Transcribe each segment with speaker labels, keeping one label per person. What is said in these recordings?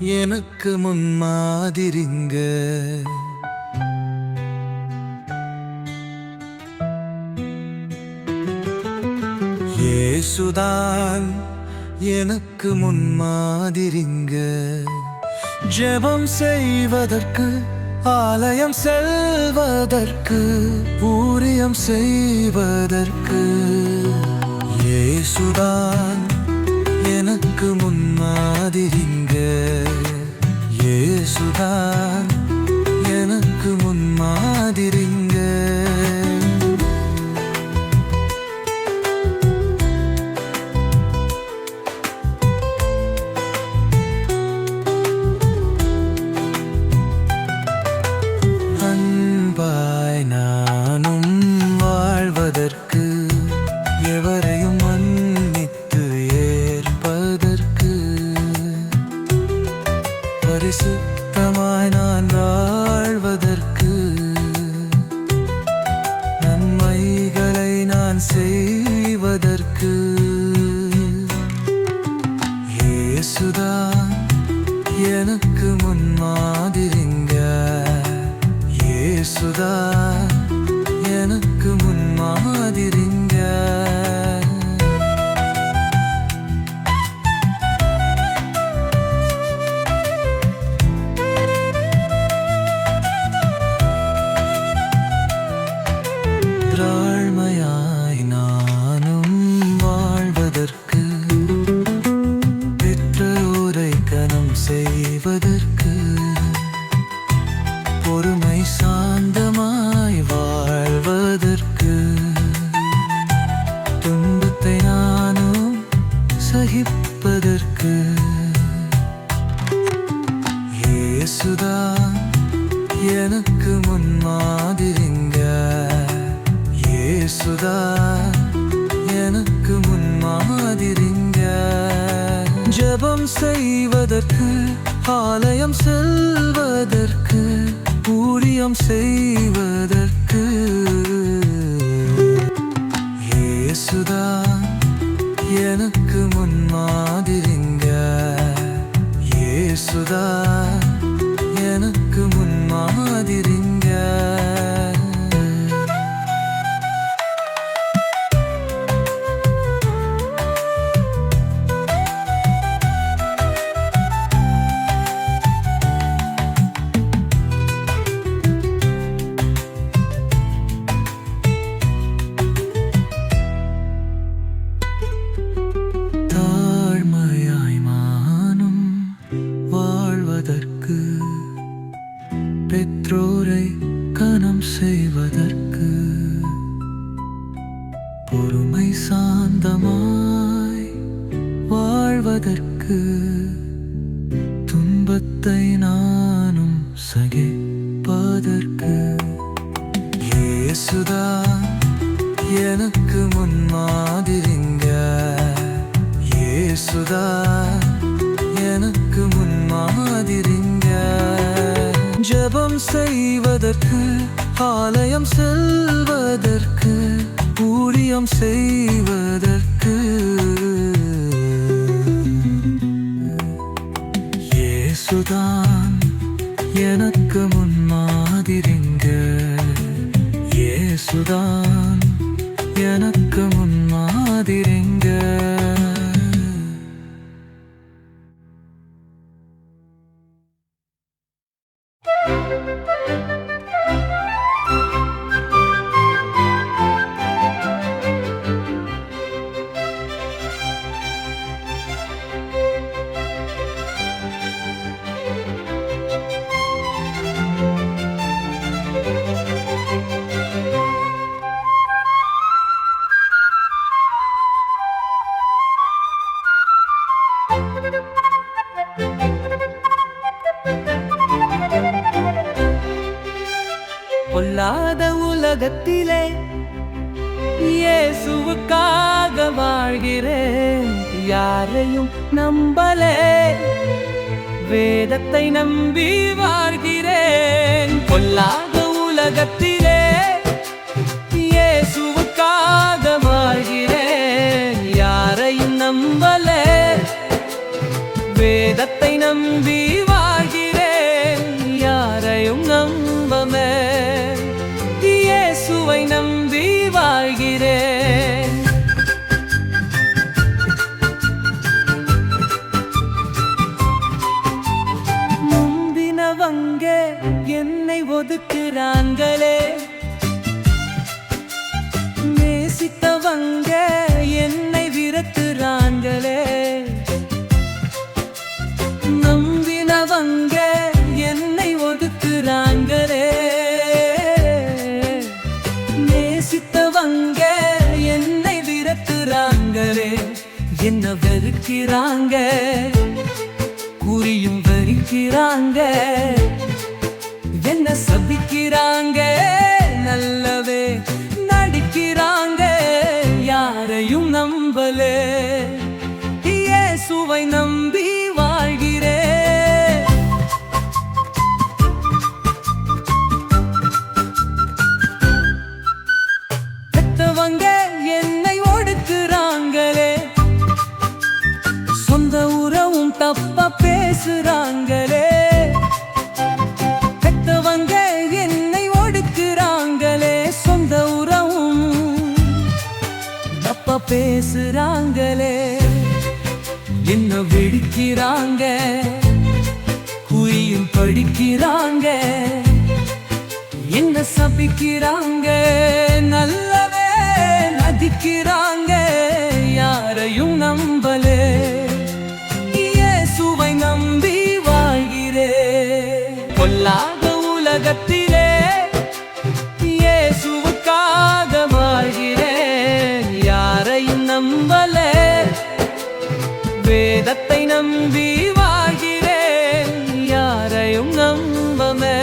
Speaker 1: எனக்கு முன்மாதிரிங்க. இயேசுதான் எனக்கு முன்மாதிரிங்க. ஜெபம் செய்வதற்கு, ஆலயம் செல்வதற்கு, ஊழியம் செய்வதற்கு இயேசுதான் எனக்கு முன்மாதிரிங்க. இயேசுதான் எனக்கு முன்மாதிரிங்க. அன்பாய் நானும் வாழ்வதற்கு, எவரையும் மன்னித்து ஏற்பதற்கு, பரிசுத்தமாய் நான் வாழ்வதற்கு, நன்மைகளை நான் செய்வதற்கு இயேசுதான் எனக்கு முன்மாதிரிங்க. இயேசுதான் எனக்கு முன்மாதிரிங்க. தாழ்மையாய் நானும் வாழ்வதற்கு, பெற்றோரை கனம் செய்வதற்கு, பொறுமை சாந்தமாய் வாழ்வதற்கு, துன்பத்தை நானும் சகிப்பதற்கு இயேசுதான் எனக்கு முன்மாதிரிங்க. இயேசுதான் எனக்கு முன்மாதிரிங்க. ஜெபம் செய்வதற்கு, ஆலயம் செல்வதற்கு, ஊழியம் செய்வதற்கு இயேசுதான் எனக்கு முன்மாதிரிங்க. இயேசுதான் எனக்கு முன்மாதிரிங்க. பெற்றோரை கனம் செய்வதற்கு, பொறுமை சாந்தமாய் வாழ்வதற்கு, துன்பத்தை நானும் சகிப்பதற்கு இயேசுதான் எனக்கு முன்மாதிரிங்க. இயேசுதான் எனக்கு முன்மாதிரிங்க. ஜெபம் செய்வதற்கு, ஆலயம் செல்வதற்கு, ஊழியம் செய்வதற்கு இயேசுதான் எனக்கு முன்மாதிரிங்க. இயேசுதான் எனக்கு முன்மாதிரிங்க. பொல்லாத உலகத்திலே இயேசுவுக்காக வாழ்கிறேன். யாரையும் நம்பலே, வேதத்தை நம்பி வாழ்கிறேன். பொல்லாத உலகத்திலே இயேசுவுக்காக வாழ்கிறேன். யாரையும் நம்பலே, வேத வேதத்தை நம்பி வாழ்கிறேன், யாரையும் நம்பமே இயேசுவை நம்பி வாழ்கிறேன். முந்தினவங்க என்னை ஒதுக்குறாங்களே, நேசித்தவங்க என்னை விரட்டுறாங்களே. நம்பினவங்க என்னை ஒதுக்குறாங்களே, நேசித்தவங்க என்னை விரட்டுறாங்களே. என்ன வெறுக்கிறாங்க, குறியும் வெறுக்கிறாங்க, என்ன சபிக்கிறாங்க, நல்லவே நடிக்கிறாங்க. யாரையும் நம்பலே இயேசுவை நம்பி வாழ்கிறேன். பெத்தவங்க என்னை ஒடுக்குறாங்களே, சொந்த உறவும் தப்பா பேசுறாங்களே. பெத்தவங்க என்னை ஒடுக்குறாங்களே, சொந்த உறவும் தப்பா பேசுறாங்களே. என்ன வெடிக்கிறாங்க, குறியும் படிக்கிறாங்க, என்ன சபிக்கிறாங்க, நல்லவே நடிக்கிறாங்க. யாரையும் நம்பலே இயேசுவை நம்பி வாழ்கிறேன். பொல்லாத உலகத்திலே இயேசுவுக்காக வாழ்கிறேன், யாரையும் நம்பலே வேதத்தை நம்பி வாழ்கிறேன், யாரையும் நம்பமே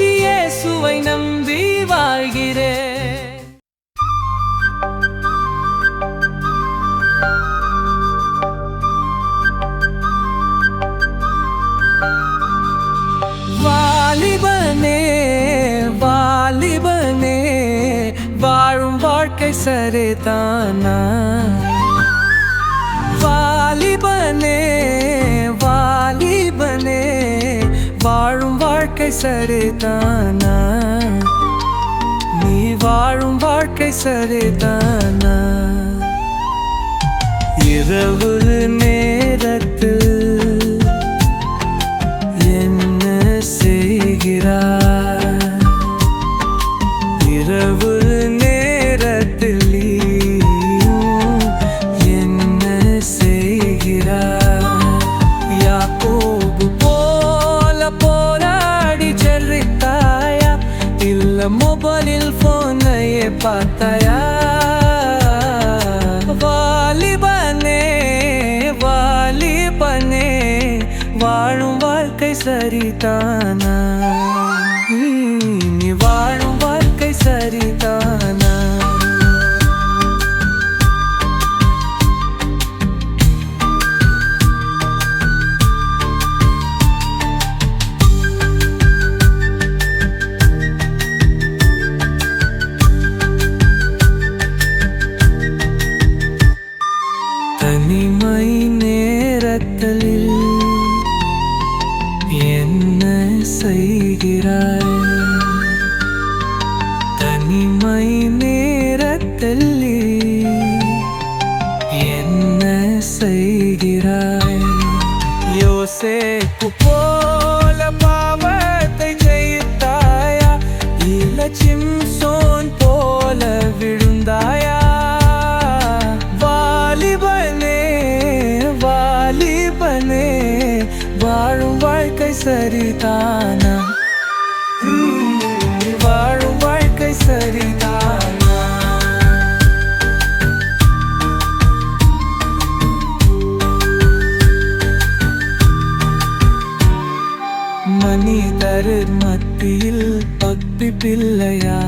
Speaker 1: இயேசுவை நம்பி வாழ்கிறேன். வாலிபனே வாலிபனே, வாழும் வாழ்க்கை சரிதானா? வாலிபனே வாலிபனே, வாழும் வாழ்க்கை சரிதானா? நீ வாழும் வாழ்க்கை சரிதானா? இரவு நேரத்தில் என்ன செய்கிறாய்? இரவு நேரத்தில் என்ன செய்கிறாய்? யாக்கோபு போல போராடி ஜெயித்தாயா, இல்ல மொபைலில் போனையே பார்த்தாயா? வாலிபனே வாலிபனே, வாழும் வாழ்க்கை சரிதானா? நீ வாழும் வாழ்க்கை சரிதானா? தனிமை நேரத்தில் என்ன செய்கிறாய்? தனிமை நேரத்தில் என்ன செய்கிறாய்? யோசேப்பு போல பாவத்தை ஜெயித்தாயா, இல்ல சிம்சோன் போல விழுந்தாயா? வாலிபனே வாலிபனே, வாழும் வாழ்க்கை சரிதானா? வாழும் வாழ்க்கை சரிதானா? மனிதர் மத்தியில் பக்தி பிள்ளையா,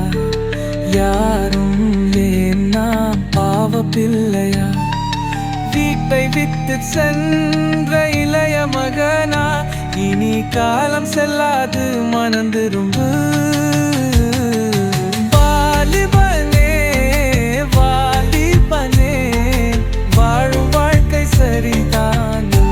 Speaker 1: யாரும் ஏன்னா பாவ பிள்ளையா? வீட்டை விட்டு சென்ற இளைய மகனா, இனி காலம் செல்லாது மனம் திரும்பு. வாலிபனே வாலிபனே, வாழும் வாழ்க்கை சரிதானா?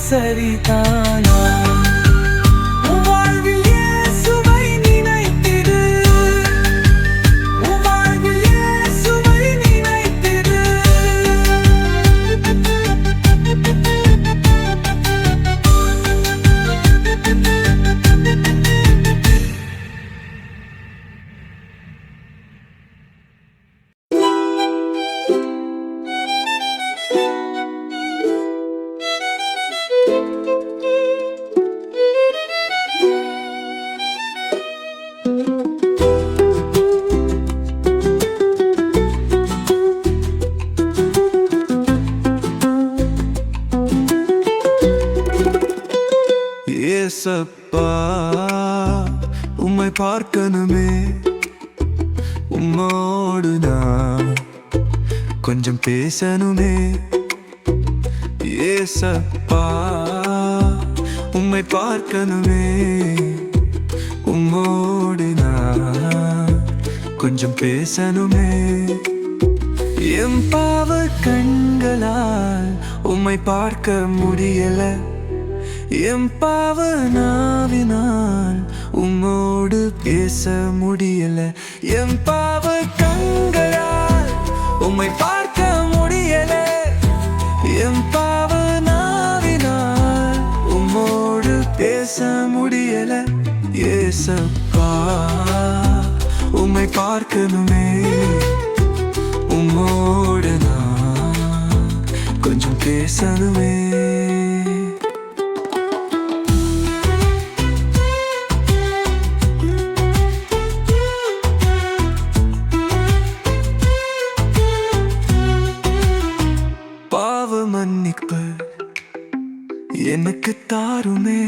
Speaker 1: சரிதானா? உன் வாழ்வில் இயேசுவை நினைத்திடு, உன் வாழ்வில் இயேசுவை நினைத்திடு.
Speaker 2: ஏசப்பா, உம்மை பார்க்கணுமே, உம்மோடு நான் கொஞ்சம் பேசணுமே. ஏசப்பா, உம்மை பார்க்கணுமே, உம்மோடு நான் கொஞ்சம் பேசணுமே. என் பாவ கண்களால் உம்மை பார்க்க முடியல, என் பாவ நாவினால் உம்மோடு பேச முடியல. என் பாவ கண்களால் உம்மை பார்க்க முடியல, என் பாவ நாவினால் உம்மோடு பேச முடியல. ஏசப்பா, உம்மை பார்க்கணுமே, உம்மோடு நான் கொஞ்சம் பேசணுமே. மன்னிப்பு எனக்கு தாருமே,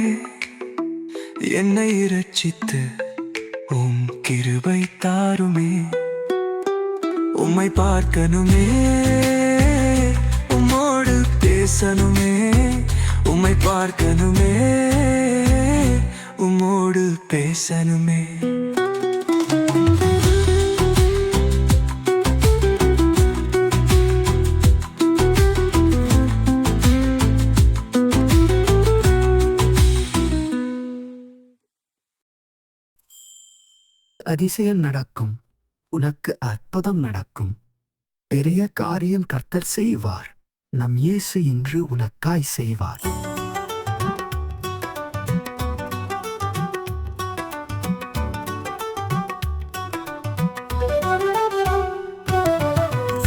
Speaker 2: என்னை இரட்சித்து உம் கிருபை தாருமே. உம்மை பார்க்கணுமே, உம்மோடு பேசணுமே. உம்மை பார்க்கணுமே, உம்மோடு பேசணுமே.
Speaker 3: அதிசயம் நடக்கும், உனக்கு அற்புதம் நடக்கும், பெரிய காரியம் கர்த்தர் செய்வார். நம் இயேசு இன்று உனக்காய் செய்வார்.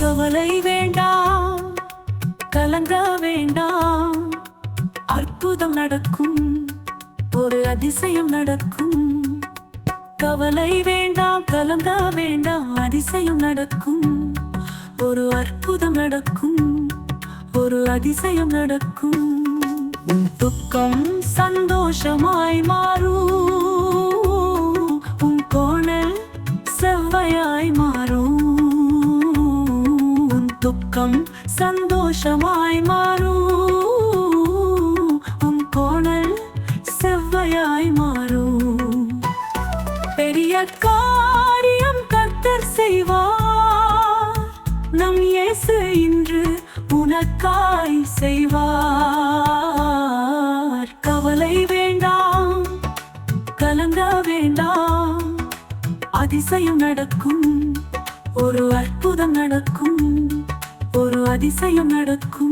Speaker 4: கவலை வேண்டாம், கலங்க வேண்டாம், அற்புதம் நடக்கும், ஒரு அதிசயம் நடக்கும். கவலை வேண்டாம், கலங்க வேண்டாம், அதிசயம் நடக்கும், ஒரு அற்புதம் நடக்கும், ஒரு அதிசயம் நடக்கும். உன் துக்கம் சந்தோஷமாய் மாறும், உன் கோணல் செவ்வையாய் மாறும். உன் துக்கம் சந்தோஷமாய் மாறும், உன் கோணல் செவ்வையாய் மாறும். பெரிய காரியம் கர்த்தர் செய்வார், நம் இயேசு இன்று உனக்காய் செய்வார். கவலை வேண்டாம், கலங்க வேண்டாம், அதிசயம் நடக்கும், ஒரு அற்புதம் நடக்கும், ஒரு அதிசயம் நடக்கும்.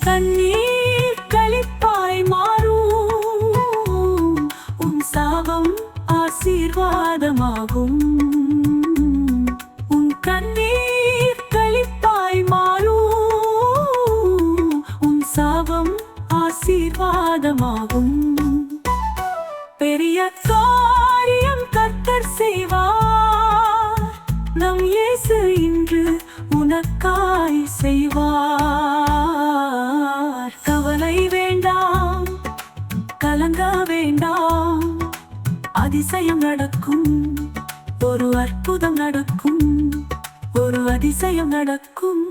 Speaker 4: கண்ணீர் களிப்பாய் மாறும், உன் சாபம் ஆசீர்வாதமாகும். உன் கண்ணீர் களிப்பாய் மாறும், உன் சாபம் ஆசீர்வாதமாகும். பெரிய காரியம் கர்த்தர் செய்வார், நம் இயேசு இன்று உனக்காய் செய்வார். கவலை வேண்டாம், கலங்க வேண்டாம், அதிசயம் நடக்கும், ஒரு அற்புதம் நடக்கும், ஒரு அதிசயம் நடக்கும்.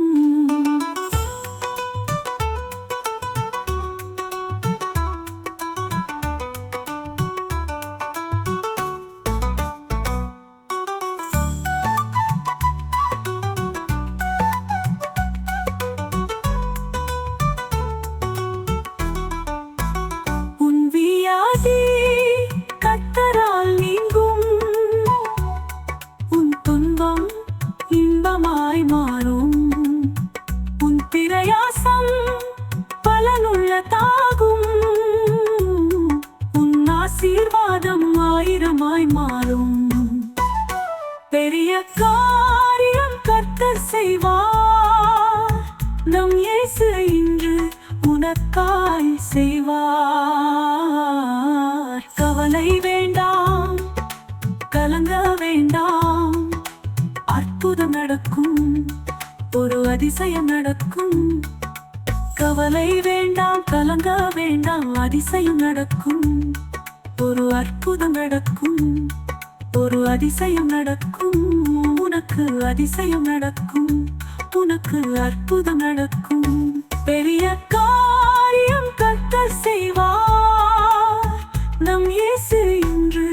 Speaker 4: உன் வியாதி கர்த்தரால் நீங்கும். உன் துன்பம் இன்பமாய் மாறும். உன் பிரயாசம் பலனுள்ளதாகும். உன் ஆசீர்வாதம் ஆயிரமாய் மாறும். பெரிய காரியம் கர்த்தர் செய்வார். நம் இயேசு இன்று உனக்காய் செய்வார். கவலை வேண்டாம், கலங்க வேண்டாம், அற்புதம் நடக்கும், ஒரு அதிசயம் நடக்கும். கவலை வேண்டாம், கலங்க வேண்டாம், அதிசயம் நடக்கும், ஒரு அற்புதம் நடக்கும், ஒரு அதிசயம் நடக்கும். உனக்கு அதிசயம் நடக்கும், உனக்கு அற்புதம் நடக்கும். பெரிய காரியம் கர்த்தர் செய்வார். நம் இயேசு இன்று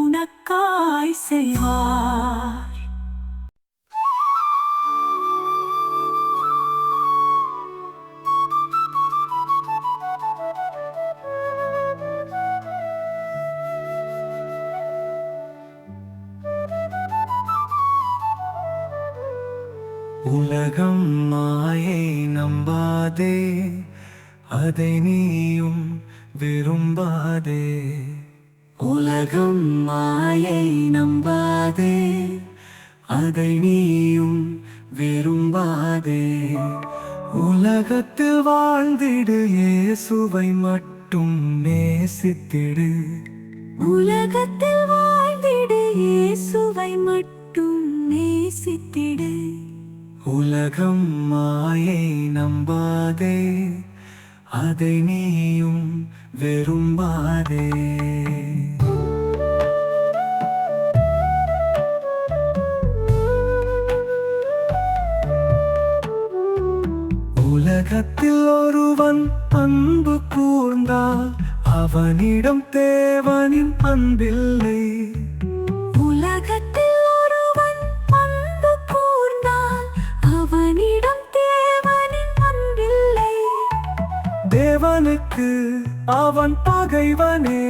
Speaker 4: உனக்காய் செய்வார்.
Speaker 2: உலகம் மாயை நம்பாதே, அதை நீயும் விரும்பாதே. உலகம் மாயை நம்பாதே, அதை நீயும் விரும்பாதே. உலகத்தில் வாழ்ந்திடு, இயேசுவை மட்டும் நேசித்திடு.
Speaker 4: உலகத்தில் வாழ்ந்திடு, இயேசுவை மட்டும் நேசித்திடு.
Speaker 2: உலகம் மாயை நம்பாதே, அதை நீயும் விரும்பாதே. உலகத்தில் ஒருவன் அன்பு கூர்ந்தால் அவனிடம் தேவனின் அன்பில்லை.
Speaker 4: உலகத்தில் ஒருவன் அன்பு கூர்ந்தால் அவனிடம் தேவனின் அன்பில்லை.
Speaker 2: தேவனுக்கு அவன் பகைவனே.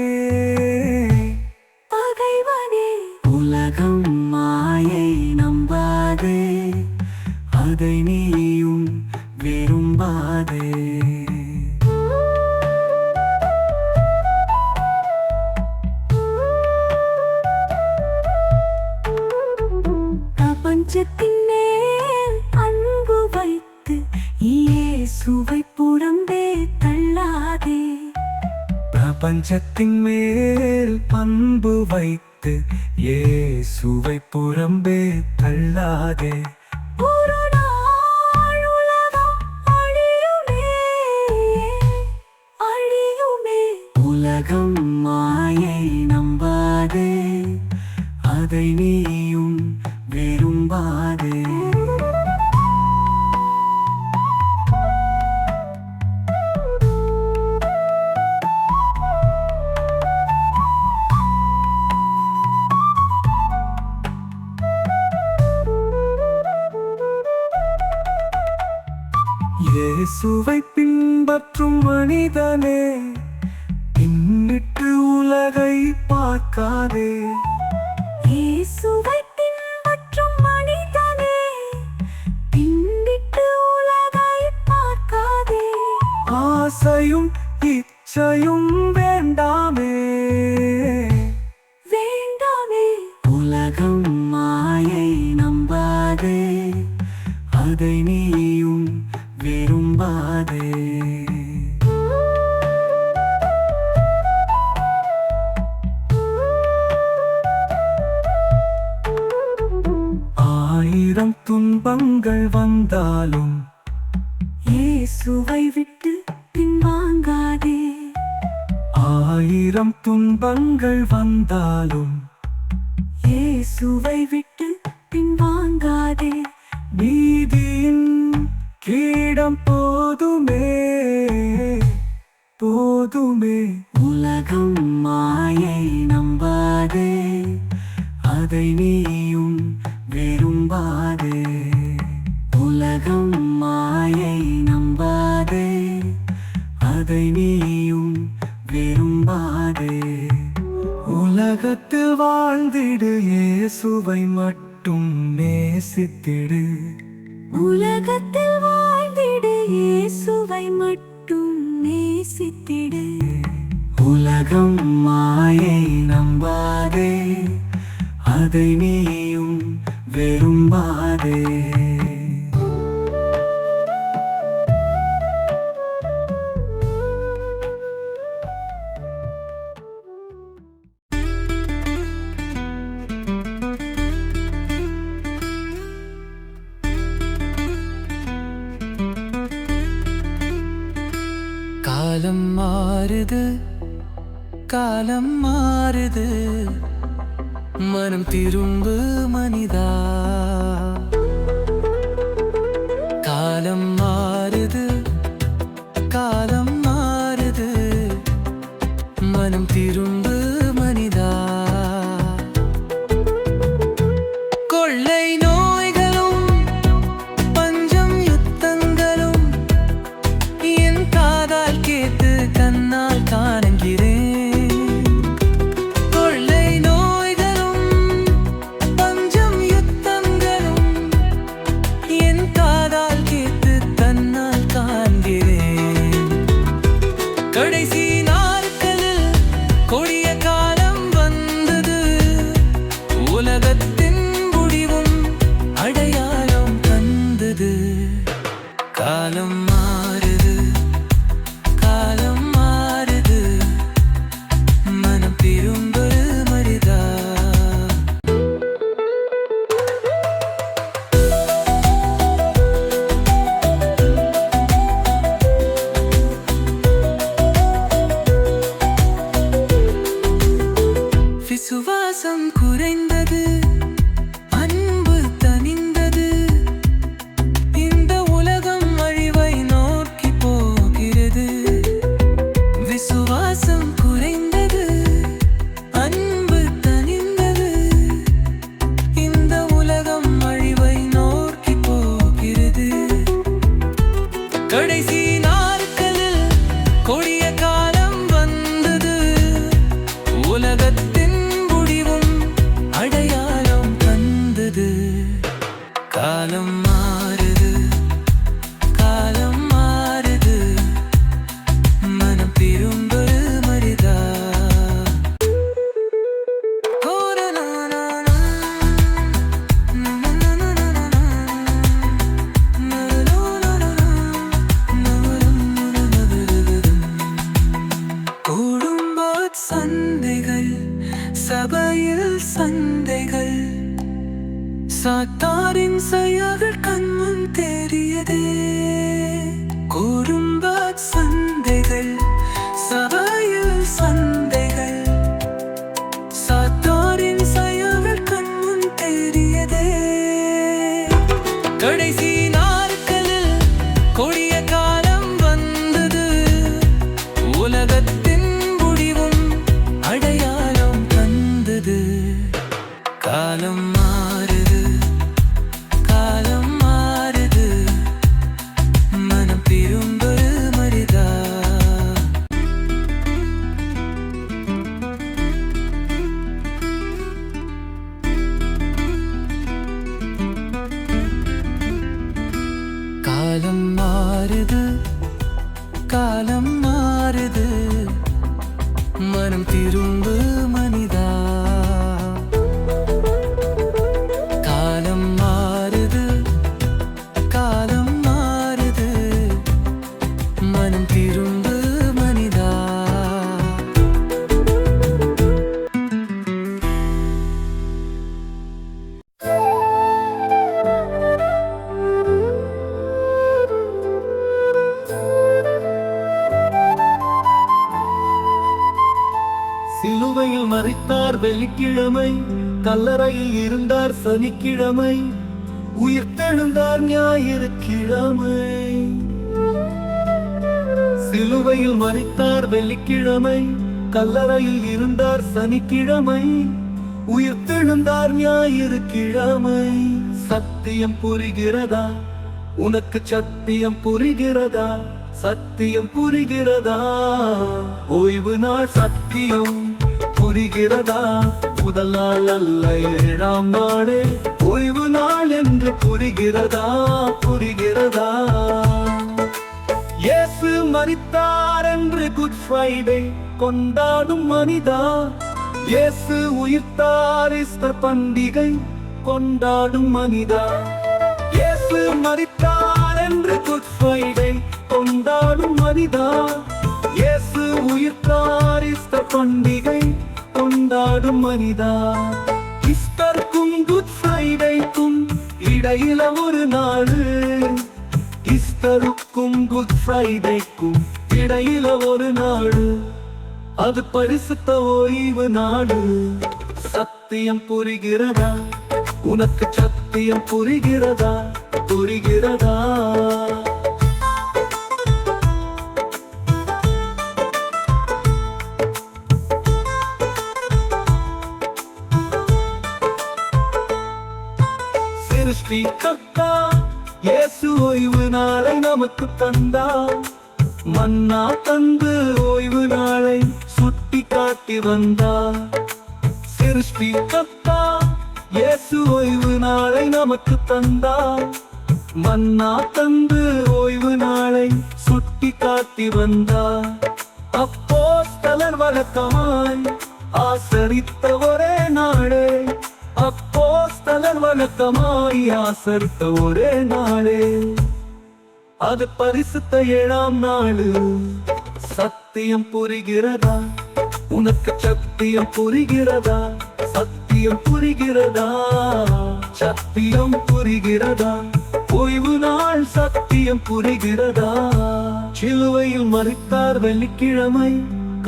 Speaker 4: பகைவனே.
Speaker 2: உலகம் மாயை நம்பாதே, அதை நீயும் விரும்பாதே.
Speaker 4: பிரபஞ்சத்தின் மேல் அன்பு வைத்து இயேசுவை புறம்பே தள்ளாதே.
Speaker 2: பிரபஞ்சத்தின் மேல் அன்பு வைத்து இயேசுவை புறம்பே தள்ளாதே.
Speaker 4: ஒரு நாள் உலகம் அழியுமே, அழியுமே.
Speaker 2: உலகம் மாயை நம்பாதே, அதை நீயும் விரும்பாதே. இயேசுவை பின்பற்றும் மனிதனே, பின்னிட்டு உலகை பார்க்காதே.
Speaker 4: இயேசுவை பின்பற்றும் மனிதனே, பின்னிட்டு உலகை பார்க்காதே.
Speaker 2: ஆசையும் இச்சையும் வேண்டாமே,
Speaker 4: வேண்டாமே.
Speaker 2: உலகம் மாயை நம்பாதே, அதை நீயும் விரும்பாதே. ஆயிரம் துன்பங்கள் வந்தாலும்
Speaker 4: இயேசுவை விட்டு பின்வாங்காதே.
Speaker 2: ஆயிரம் துன்பங்கள் வந்தாலும்
Speaker 4: இயேசுவை விட்டு பின்வாங்காதே.
Speaker 2: நீதியின் கீடம் போதுமே போதுமே. உலகம் மாயை நம்பாதே, அதை நீயும் விரும்பாதே. உலகம் மாயை நம்பாதே, அதை நீயும் விரும்பாதே. உலகத்தில் வாழ்ந்திடு, இயேசுவை மட்டும் நேசித்திடு.
Speaker 4: உலகத்தில் வாழ்ந்திடு, இயேசுவை மட்டும் நேசித்திடு.
Speaker 2: உலகம் மாயை நம்பாதே, அதை நீயும் விரும்பாதே.
Speaker 1: காலம் மாறுது, காலம் மாறுது, மனம் திரும்பு மனிதா. காலம் மாறுது, காலம் மாறுது, மனம் திரும்பு மனிதா. கொள்ளை நோய்களும் பஞ்சம் யுத்தங்களும் என் காதால் கேட்டு கண்ணால் காண்கிறேன். கொள்ளை நோய்களும் பஞ்சம் யுத்தங்களும் என் காதால் கேட்டு கண்ணால் காண்கிறேன். கடைசி நாட்களில் கொடிய காலம் வந்தது, உலகத்தின் முடிவும் அடையாளம் தந்தது. காலம் மாறுது, காலம் மாறுது, மனம் திரும்ப மரிதா. விசுவாசம் குறைந்தது, அன்பு தனிந்தது, இந்த உலகம் அழிவை நோக்கி போகிறது. விசுவாசம் குறைந்தது, அன்பு தனிந்தது, இந்த உலகம் அழிவை நோக்கி போகிறது. கடைசி நாட்களில் கொடிய காலம் வந்தது, உலகத்தின் முடிவும் அடையாளம் தந்தது. காலம் மாறுது, காலம் மாறுது, மனம் திரும்ப மரிதா. குடும்ப சந்தைகள், சபையில் சந்தைகள், சாத்தாரின் செயல்கள் கண்முன் தெரியதே. குடும்ப சந்தைகள், சபையில் சந்தைகள், சாத்தாரின் செயல்கள் கண்முன் தெரியதே. கடைசி நாட்களில் கொடிய காலம் வந்தது, உலகத்தின் முடிவும் அடையாளம் தந்தது. காலம் மாறுது, காலம் மாறுது, மனம் திரும்ப மரிதா. காலம் மாறுது, காலம் மாறுது, மனம் திரும்ப மனிதா. காலம் மாறுது, காலம் மாறுது, மனம் திரும்ப மனிதா.
Speaker 2: சிலுவையில் மரித்தார் வெள்ளிக்கிழமை, கல்லறையில் இருந்தார் சனிக்கிழமை. உயிர்த்தெழுந்தார் ஞாயிற்றுக்கிழமை. சிலுவையில் மரித்தார் வெள்ளிக்கிழமை. கல்லறையில் இருந்தார் சனிக்கிழமை. உயிர்த்தெழுந்தார் ஞாயிற்றுக்கிழமை. சத்தியம் புரிகிறதா? உனக்கு சத்தியம் புரிகிறதா? சத்தியம் புரிகிறதா? ஓய்வு நாள் சத்தியம் புரிகிறதா? முதல் நாள் அல்ல 7ஆம் நாளே ஓய்வு நாள் என்று புரிகிறதா? புரிகிறதா? இயேசு மரித்தார் என்று குட் ஃப்ரைடே கொண்டாடும் மனிதா. இயேசு உயிர்த்தார் ஈஸ்டர் பண்டிகை கொண்டாடும் மனிதா. இயேசு மரித்தார் என்று குட் ஃப்ரைடே கொண்டாடும் மனிதா. இயேசு உயிர்த்தார் ஈஸ்டர் பண்டிகை கொண்டாடும் மனிதா. ஈஸ்டருக்கும் குட் ஃப்ரைடேக்கும் இடையில ஒரு நாள். ஈஸ்டருக்கும் குட் ஃப்ரைடேக்கும் இடையில ஒரு நாள். அது பரிசுத்த ஓய்வு நாடு. சத்தியம் புரிகிறதா? உனக்கு சத்தியம் புரிகிறதா? புரிகிறதா? சிருஷ்டிகர்த்தா இயேசு ஓய்வு நாளை நமக்கு தந்தார். மன்னா தந்து ஓய்வு நாளை சுட்டி காட்டி வந்தார். சிருஷ்டிகர்த்தா இயேசு ஓய்வு நாளை நமக்கு தந்தார். மன்னா தந்து ஓய்வு நாளை சுட்டி காட்டி வந்தார். அப்போஸ்தலர் வழக்கமாய் ஆசரித்த ஒரே நாளே. அப்போஸ்தலர் வழக்கமாய் ஆசரித்த ஒரே நாளே. அது பரிசுத்த 7ஆம் நாள். சத்தியம் புரிகிறதா? உனக்கு சத்தியம் புரிகிறதா? சத்தியம் புரிகிறதா? சத்தியம் புரிகிறதா? ஓய்வு நாள் சத்தியம் புரிகிறதா? சிலுவையில் மரித்தார் வெள்ளிக்கிழமை.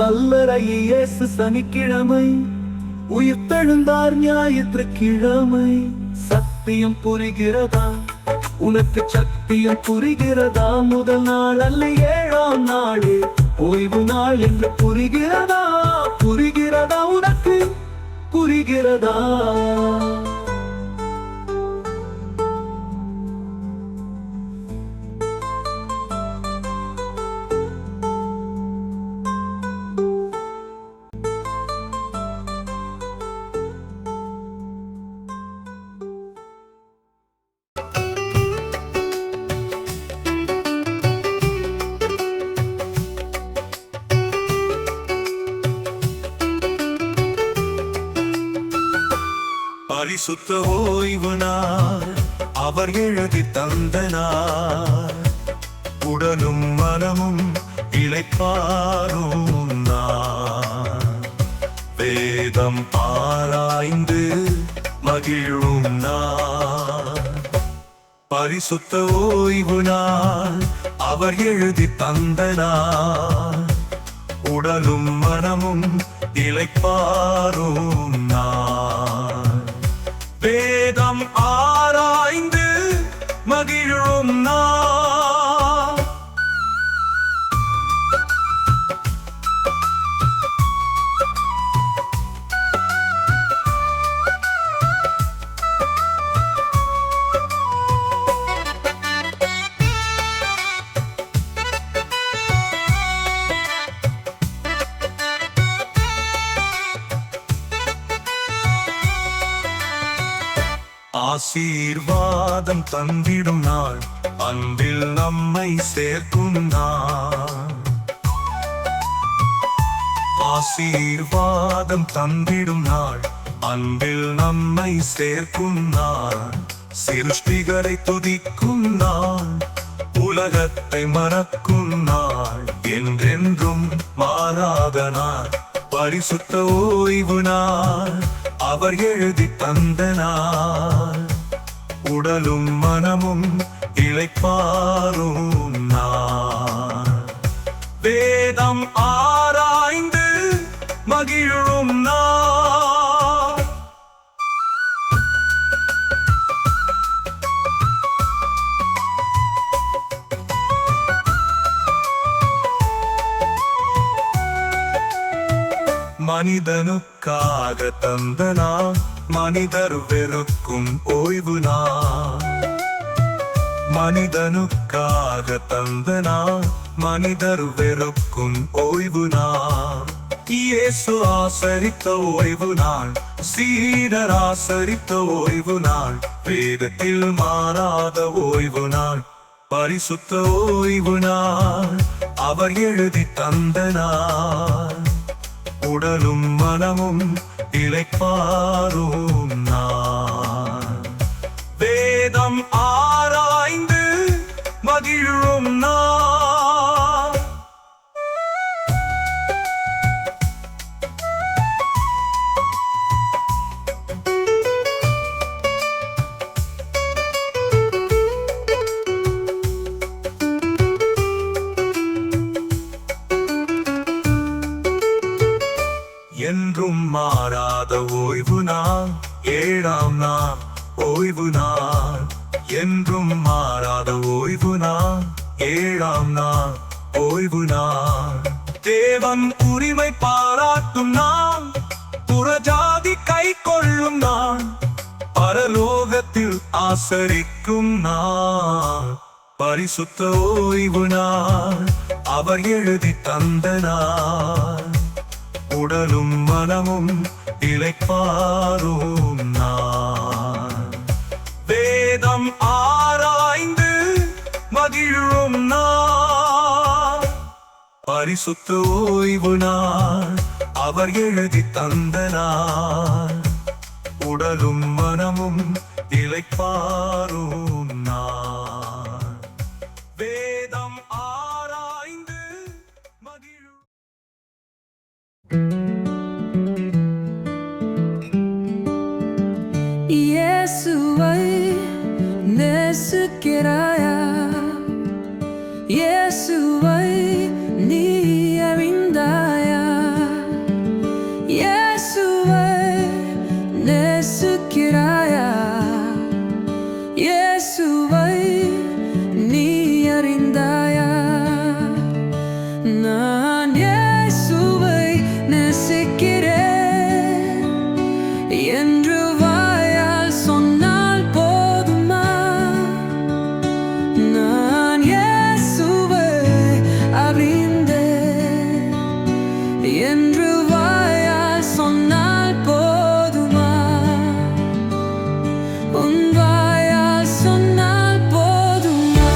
Speaker 2: கல்லறையில் இயேசு சனிக்கிழமை. உயிர்த்தெழுந்தார் ஞாயிற்றுக்கிழமை. சத்தியம் புரிகிறதா? உனக்கு சத்தியம் புரிகிறதா? முதல் நாள் அல்ல 7ஆம் நாளே ஓய்வு நாள் என்று புரிகிறதா? புரிகிறதா? உனக்கு புரிகிறதா?
Speaker 5: பரிசுத்த ஓய்வு நாள் அவர் எழுதி தந்த நாள். உடலும் மனமும் இளைப்பாறும் நாள். வேதம் ஆராய்ந்து மகிழும் நாள். பரிசுத்த ஓய்வு நாள் அவர் எழுதி தந்த நாள். உடலும் மனமும் இளைப்பாறும் நாள். வேதம் ஆராய்ந்து மகிழும் நாள். ஆசீர்வாதம் தந்திடும் நாள். அன்பில் நம்மை சேர்க்கும் நாள். ஆசீர்வாதம் தந்திடும் நாள். அன்பில் நம்மை சேர்க்கும் நாள். சிருஷ்டிகளை துதிக்கும் நாள். உலகத்தை மறக்கும் நாள். என்றென்றும் மாறாத நாள். பரிசுத்த ஓய்வு நாள் அவர் எழுதி தந்த நாள். உடலும் மனமும் இளைப்பாறும் நாள். வேதம் ஆராய்ந்து மகிழும் நாள். மனிதனுக்காக தந்த நாள், மனிதர் வெறுக்கும் ஓய்வு நாள். மனிதனுக்காக தந்த நாள், மனிதர் வெறுக்கும் ஓய்வு நாள். இயேசு ஆசரித்த ஓய்வு நாள், சீடர் ஆசரித்த ஓய்வு நாள், வேதத்தில் மாறாத ஓய்வு நாள், பரிசுத்த ஓய்வு நாள், அவர் எழுதி தந்த நாள். உடலும் மனமும் இளைப்பாறும் நாள், வேதம் ஆராய்ந்து மகிழும் நாள். என்றும் மாறாத ஓய்வு நாள், ஏழாம் நாள் ஓய்வு நாள். என்றும் மாறாத ஓய்வு நாள், ஏழாம் நாள் ஓய்வு நாள். தேவன் உரிமை பாராட்டும் நாள், புறஜாதி கை கொள்ளும் நாள், பரலோகத்தில் ஆசரிக்கும் நாள், பரிசுத்த ஓய்வு நாள், அவர் எழுதி தந்த நாள். உடலும் மனமும் இளைப்பாறும் நாள், வேதம் ஆராய்ந்து மகிழும் நாள், பரிசுத்த ஓய்வு நாள், அவர் எழுதி தந்த நாள். உடலும் மனமும் இளைப்பாறும் நாள், வேதம் ஆராய்ந்து மகிழும்.
Speaker 4: இயேசுவை நேசிக்கிறாயா? இயேசுவை நீ அறிந்தாயா? இயேசுவை நேசிக்கிறாயா? இயேசுவை நீ அறிந்தாயா? நான் இயேசுவை நேசிக்கிறேன் என்று வாயால் சொன்னால் போதுமா? நான் இயேசுவை அறிந்தேன் என்று வாயால் சொன்னால் போதுமா? உன் வாயால் சொன்னால் போதுமா?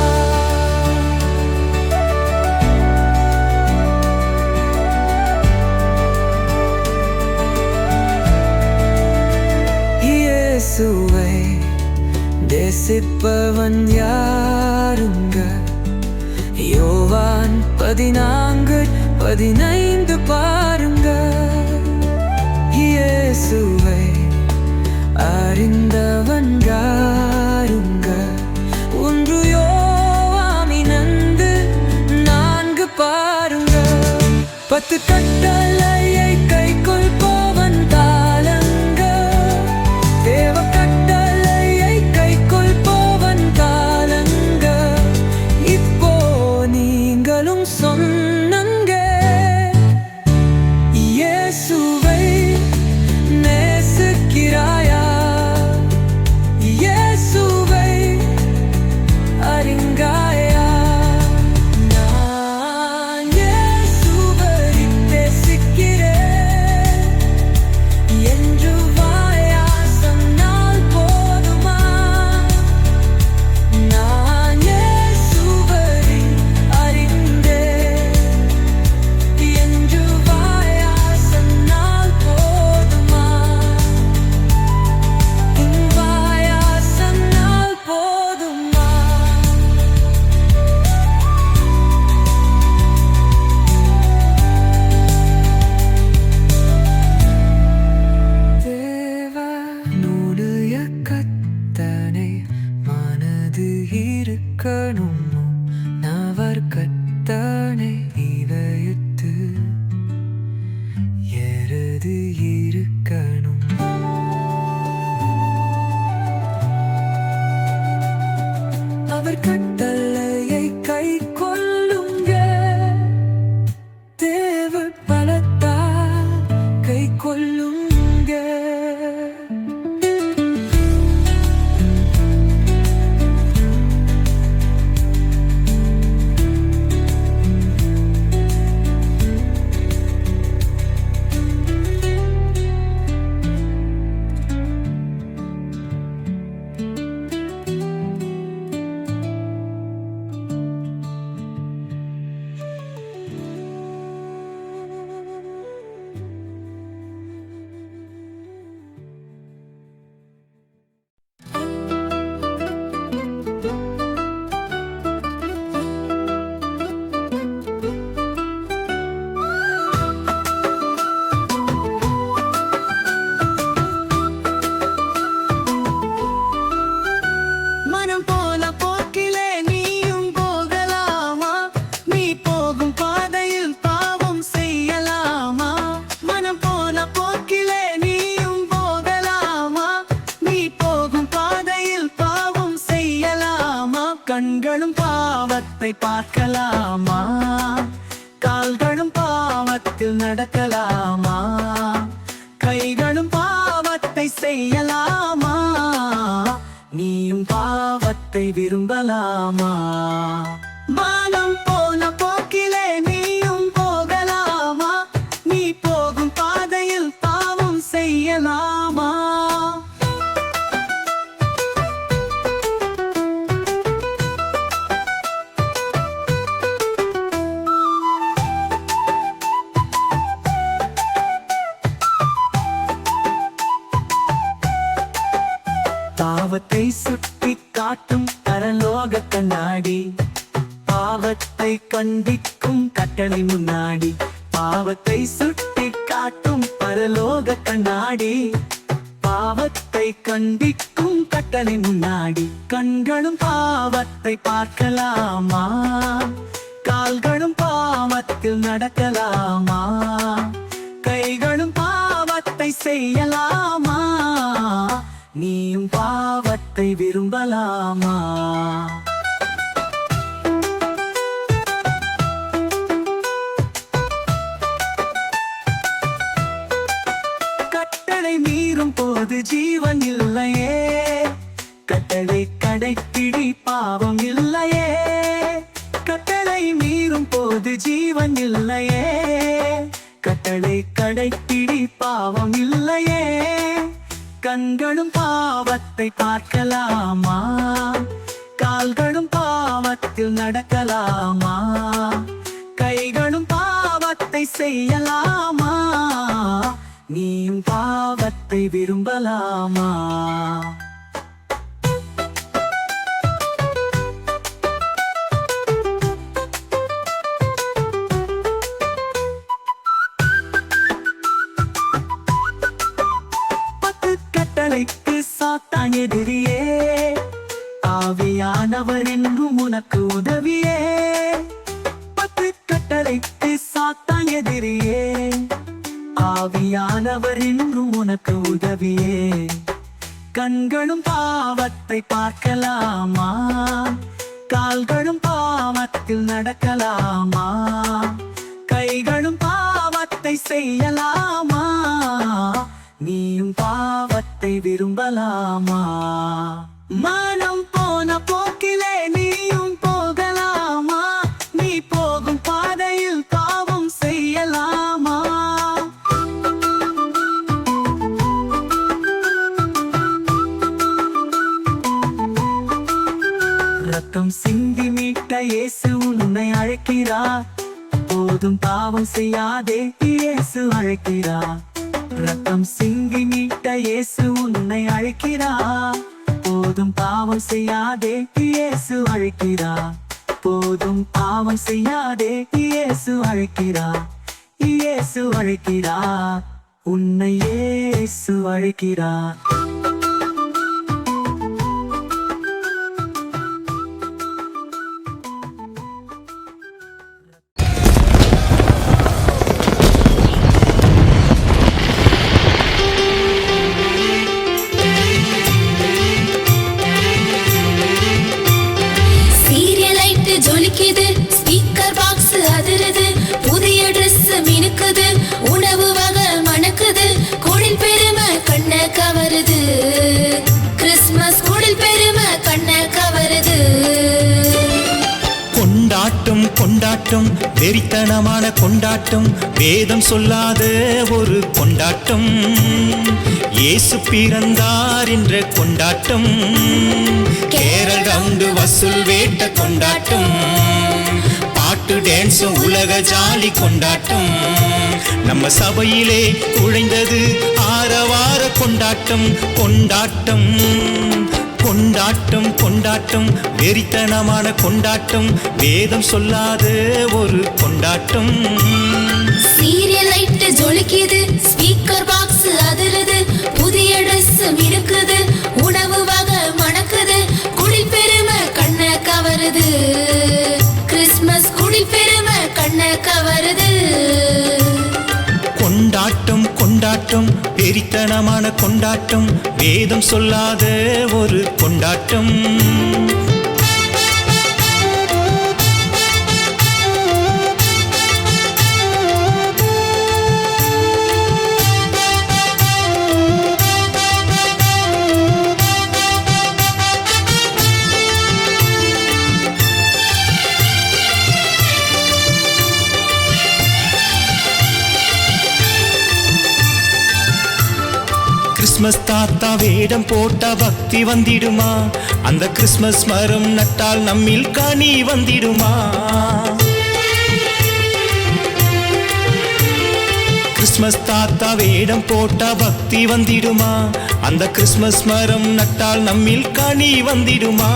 Speaker 4: இயேசுவை நேசிப்பவன் யாருங்க? யோவான் 14:15 பாருங்க. இயேசுவை அறிந்தவன் யாருங்க? 1 யோவான் 4 பாருங்க. 10 கட்டளையை கைக்கொள் போவன் தாளங்க, தேவ கட்டளையை கைக்கொள் போவன் தாளங்க. இப்போ நீங்களும் சொன்னங்க, இயேசுவை நேசிக்கிறாயா? இயேசுவை அறிந்தாயா? நான் இயேசுவை நேசிக்கிறேன் என்று வாயால் சொன்னால் போதுமா? நான் இயேசுவை அறிந்தேன்
Speaker 1: பார்க்கலாமா? கால்களும் பாவத்தில் நடக்கலாமா? கைகளும் பாவத்தை செய்யலாமா? நீயும் பாவத்தை விரும்பலாமா? மனம் போன போக்கிலே நீயும் போகலாமா? நீ போகும் பாதையில் பாவம் செய்யலாமா? பாவத்தை சுட்டி காட்டும் பரலோக கண்ணாடி, பாவத்தை கண்டிக்கும் கட்டளை முன்னாடி. பாவத்தை சுட்டி காட்டும் பரலோக கண்ணாடி, பாவத்தை கண்டிக்கும் கட்டளை முன்னாடி. கண்களும் பாவத்தை பார்க்கலாமா? கால்களும் பாவத்தில் நடக்கலாமா? கைகளும் பாவத்தை செய்யலாமா? நீயும் பாவத்தை விரும்பலாமா? கட்டளை மீறும் போது ஜீவன் இல்லையே, கட்டளை கடைப்பிடி பாவம் இல்லையே. கட்டளை மீறும் போது ஜீவன் இல்லையே, கட்டளை கடைப்பிடி பாவம் இல்லையே. கண்களும் பாவத்தை பார்க்கலாமா? கால்களும் பாவத்தில் நடக்கலாமா? கைகளும் பாவத்தை செய்யலாமா? நீயும் பாவத்தை விரும்பலாமா? கட்டளைக்கு சாத்தான் எதிரியே, ஆவியானவர் என்றும் உனக்கு உதவியே. 10 கட்டளைக்கு சாத்தான் எதிரியே, ஆவியானவர் என்றும் உனக்கு உதவியே. கண்களும் பாவத்தை பார்க்கலாமா? கால்களும் பாவத்தில் நடக்கலாமா? கைகளும் பாவத்தை செய்யலாமா? நீயும் பாவத்தை விரும்பலாமா? மனம் போன போக்கிலே நீயும் போகலாமா? நீ போகும் பாதையில் பாவம் செய்யலாமா? ரத்தம் சிந்தி மீட்ட இயேசு உன்னை அழைக்கிறார். போதும் பாவம் செய்யாதே, இயேசு அழைக்கிறார். ரத்தம் சிந்தி மீட்ட இயேசு உன்னை அழைக்கிறார். போதும் பாவம் செய்யாதே, இயேசு அழைக்கிறார். போதும் பாவம் செய்யாதே, இயேசு அழைக்கிறார். இயேசு அழைக்கிறார், உன்னை இயேசு அழைக்கிறார்.
Speaker 6: ஜொலிக்குது, ஸ்பீக்கர் பாக்ஸ் அதிருது, புதிய ட்ரெஸ் மினுக்குது, உணவு வகை மணக்குது, குடில் பெருமை கண்ண கவருது. கிறிஸ்மஸ் குடில் பெருமை கண்ண கவருது.
Speaker 7: கொண்டாட்டம் கொண்டாட்டம், வெறித்தனமான கொண்டாட்டம், வேதம் சொல்லாத ஒரு கொண்டாட்டம். இயேசு பிறந்தார் என்ற கொண்டாட்டம், கேரள் ரவுண்டு வசூல் வேட்ட கொண்டாட்டம், பாட்டு டான்ஸும் உலக ஜாலி கொண்டாட்டம். நம்ம சபையிலே உழைந்தது ஆரவார கொண்டாட்டம். கொண்டாட்டம் கொண்டாட்டம் கொண்டாட்டம், வெறித்தனமான கொண்டாட்டம், வேதம் சொல்லாத ஒரு கொண்டாட்டம்.
Speaker 6: சீரியல் லைட் ஜொலிக்குது, ஸ்பீக்கர் பாக்ஸ் அதிருது, புதிய ட்ரெஸ் மினுக்குது, உணவு வகை மணக்குது, குடில் பெருமை கண்ண கவருது. கிறிஸ்மஸ் குடில் பெருமை கண்ண கவருது.
Speaker 7: கொண்டாட்டம் கொண்டாட்டம், வெறித்தனமான கொண்டாட்டம், வேதம் சொல்லாத ஒரு கொண்டாட்டம். கிறிஸ்மஸ் தாத்தா வேடம் போட்டா பக்தி வந்திடுமா? அந்த கிறிஸ்மஸ் மரம் நட்டால் நம்மில் கனி வந்திடுமா? கிறிஸ்மஸ் தாத்தா வேடம் போட்டா பக்தி வந்திடுமா? அந்த கிறிஸ்மஸ் மரம் நட்டால் நம்மில் கனி வந்திடுமா?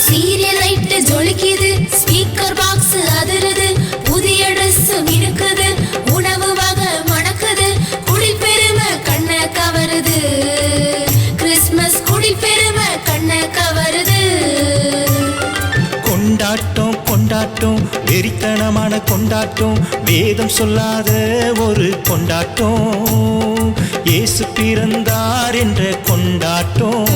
Speaker 6: சீரியல் லைட் ஜொலிக்குது, ஸ்பீக்கர் பாக்ஸ் அதிருது, புதிய ட்ரெஸ் மினுக்குது, உணவு வகை மணக்குது, குடில் பெருமை கண்ணை கவருது, கிறிஸ்மஸ் குடில் பெருமை கண்ணை கவருது.
Speaker 7: கொண்டாட்டம் கொண்டாட்டம் வெறித்தனமான கொண்டாட்டம், வேதம் சொல்லாத ஒரு கொண்டாட்டம், இயேசு பிறந்தார் என்ற கொண்டாட்டம்.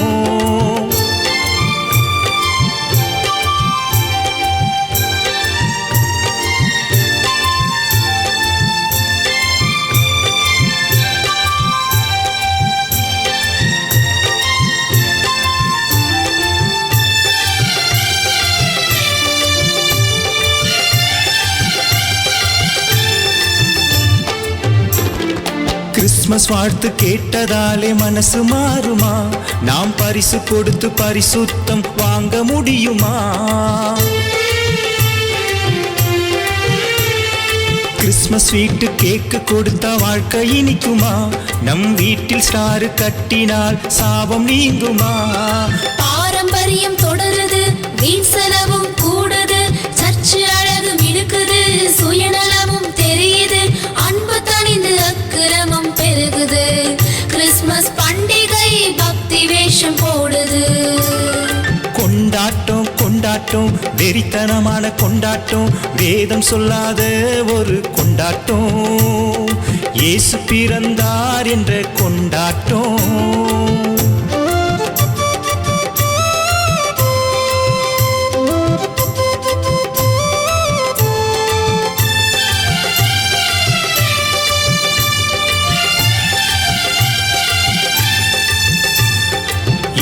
Speaker 7: கிறிஸ்மஸ் வாழ்த்து கேட்டதாலே மனசு மாறுமா? நாம் பரிசு கொடுத்து பரிசுத்தம் வாங்க முடியுமா? கிறிஸ்மஸ் வீட்டு கேக்கு கொடுத்தா வாழ்க்கை இனிக்குமா? நம் வீட்டில் ஸ்டார் கட்டினால் சாபம் நீங்குமா?
Speaker 6: பாரம்பரியம் தொடருது, வீண் செலவும் கூடுது, சர்ச்சு அழகு மினுக்குது, சுயநலமும் தெரியுது, அன்பு தணிந்து அக்கிரமம் பெருகுது, கிறிஸ்மஸ் பண்டிகை பக்தி வேஷம் போடுது.
Speaker 7: கொண்டாட்டம் கொண்டாட்டம் வெறித்தனமான கொண்டாட்டம், வேதம் சொல்லாத ஒரு கொண்டாட்டம், இயேசு பிறந்தார் என்ற கொண்டாட்டம்.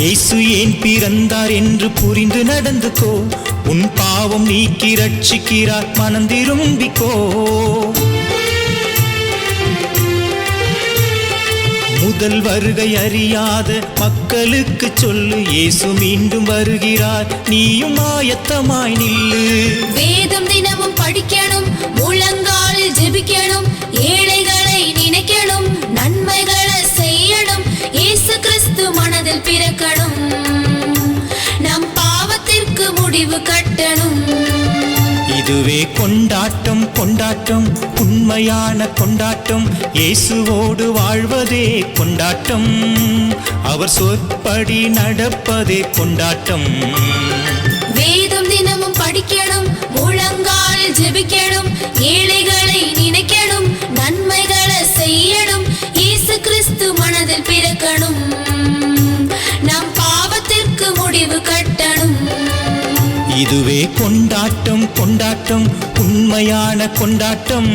Speaker 7: இயேசு ஏன் பிறந்தார் என்று புரிந்து நடந்துக்கோ, உன் பாவம் நீக்கி ரட்சிக்கிறார், மனம் திரும்பிக்கோ. முதல் வருகை அறியாத மக்களுக்கு சொல்லு, இயேசு மீண்டும் வருகிறார், நீயும் ஆயத்தமாய் நில்லு.
Speaker 6: வேதம் தினமும் படிக்கணும், முழங்காலில் ஜெபிக்கணும், ஏழைகளை நினைக்கணும், நன்மைகளை செய்யணும், இயேசு கிறிஸ்து மனதில் பிறக்கணும், நம் பாவத்திற்கு முடிவு கட்டணும்.
Speaker 7: இதுவே கொண்டாட்டம் கொண்டாட்டம் உண்மையான கொண்டாட்டம், இயேசுவோடு வாழ்வதே கொண்டாட்டம், அவர் சொற்படி நடப்பதே கொண்டாட்டம்.
Speaker 6: வேதம் தினமும் படிக்கணும், முழங்காலில் ஜெபிக்கணும், ஏழைகளை நினைக்கணும், நன்மைகளை செய்யணும், இயேசு கிறிஸ்து மனதில் பிறக்கணும், நம் பாவத்திற்கு முடிவு கட்டணும்.
Speaker 7: இதுவே கொண்டாட்டம் கொண்டாட்டம் உண்மையான கொண்டாட்டம்.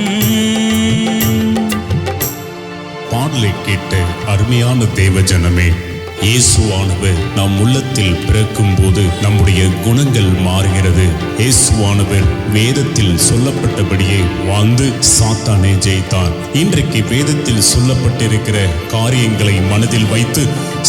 Speaker 8: பாடலை கேட்ட அருமையான தேவ ஜனமே, இயேசுவானவர் நம் உள்ளத்தில் பிறக்கும் போது நம்முடைய குணங்கள் மாறுகிறது. இயேசுவானவர் வேதத்தில் சொல்லப்பட்டபடியே வாழ்ந்து சாத்தானை ஜெயித்தார். இன்றைக்கு வேதத்தில் சொல்லப்பட்டிருக்கிற காரியங்களை மனதில் வைத்து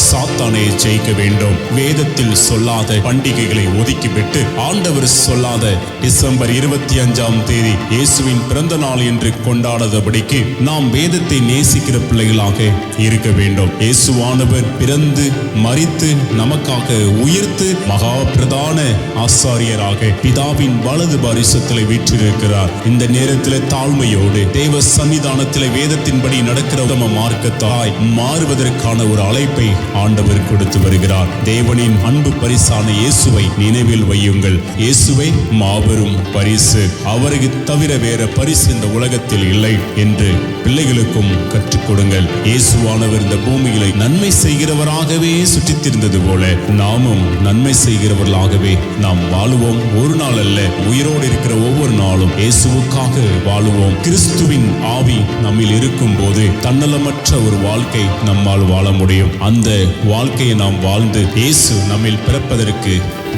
Speaker 8: சாத்தானை ஜெயிக்க வேண்டும். வேதத்தில் சொல்லாத பண்டிகைகளை ஒதுக்கிவிட்டு ஆண்டவர் சொல்லாத டிசம்பர் 25ஆம் தேதி இயேசுவின் பிறந்த நாள் என்று கொண்டாடாதபடிக்கு நாம் வேதத்தை நேசிக்கிற பிள்ளைகளாக இருக்க வேண்டும். இயேசுவானவர் பிறந்து மரித்து நமக்காக உயிர்த்து மகா பிரதான ஆசாரியராக பிதாவின் வலது பரிசத்தில் வீற்றிருக்கிறார். இந்த நேரத்தில் தாழ்மையோடு தேவ சன்னிதானத்தில் வேதத்தின்படி நடக்கிற உத்தம மார்க்கத்தாய் மாறுவதற்கான ஒரு அழைப்பை ஆண்டவர் கொடுத்து வருகிறார். தேவனின் அன்பு பரிசான இயேசுவை நினைவில் வையுங்கள். இயேசுவை மாபெரும் பரிசு, அவருக்கு தவிர வேற பரிசு இந்த உலகத்தில் இல்லை என்று பிள்ளைகளுக்கும் கற்றுக் கொடுங்கள். இயேசுவானவர் இந்த பூமியில நன்மை செய்கிறவராகவே சுற்றித் திரிந்தது போல நாமும் நன்மை செய்கிறவர்களாகவே நாம் வாழுவோம். ஒரு நாள் அல்ல, உயிரோடு இருக்கிற ஒவ்வொரு நாளும் இயேசுவுக்காக வாழுவோம். கிறிஸ்துவின் ஆவி நம்மில் இருக்கும் போது தன்னலமற்ற ஒரு வாழ்க்கை நம்மால் வாழ முடியும். அந்த வாழ்க்கையை நாம் வாழ்ந்து இயேசு நம்மில் பிறப்பதற்கு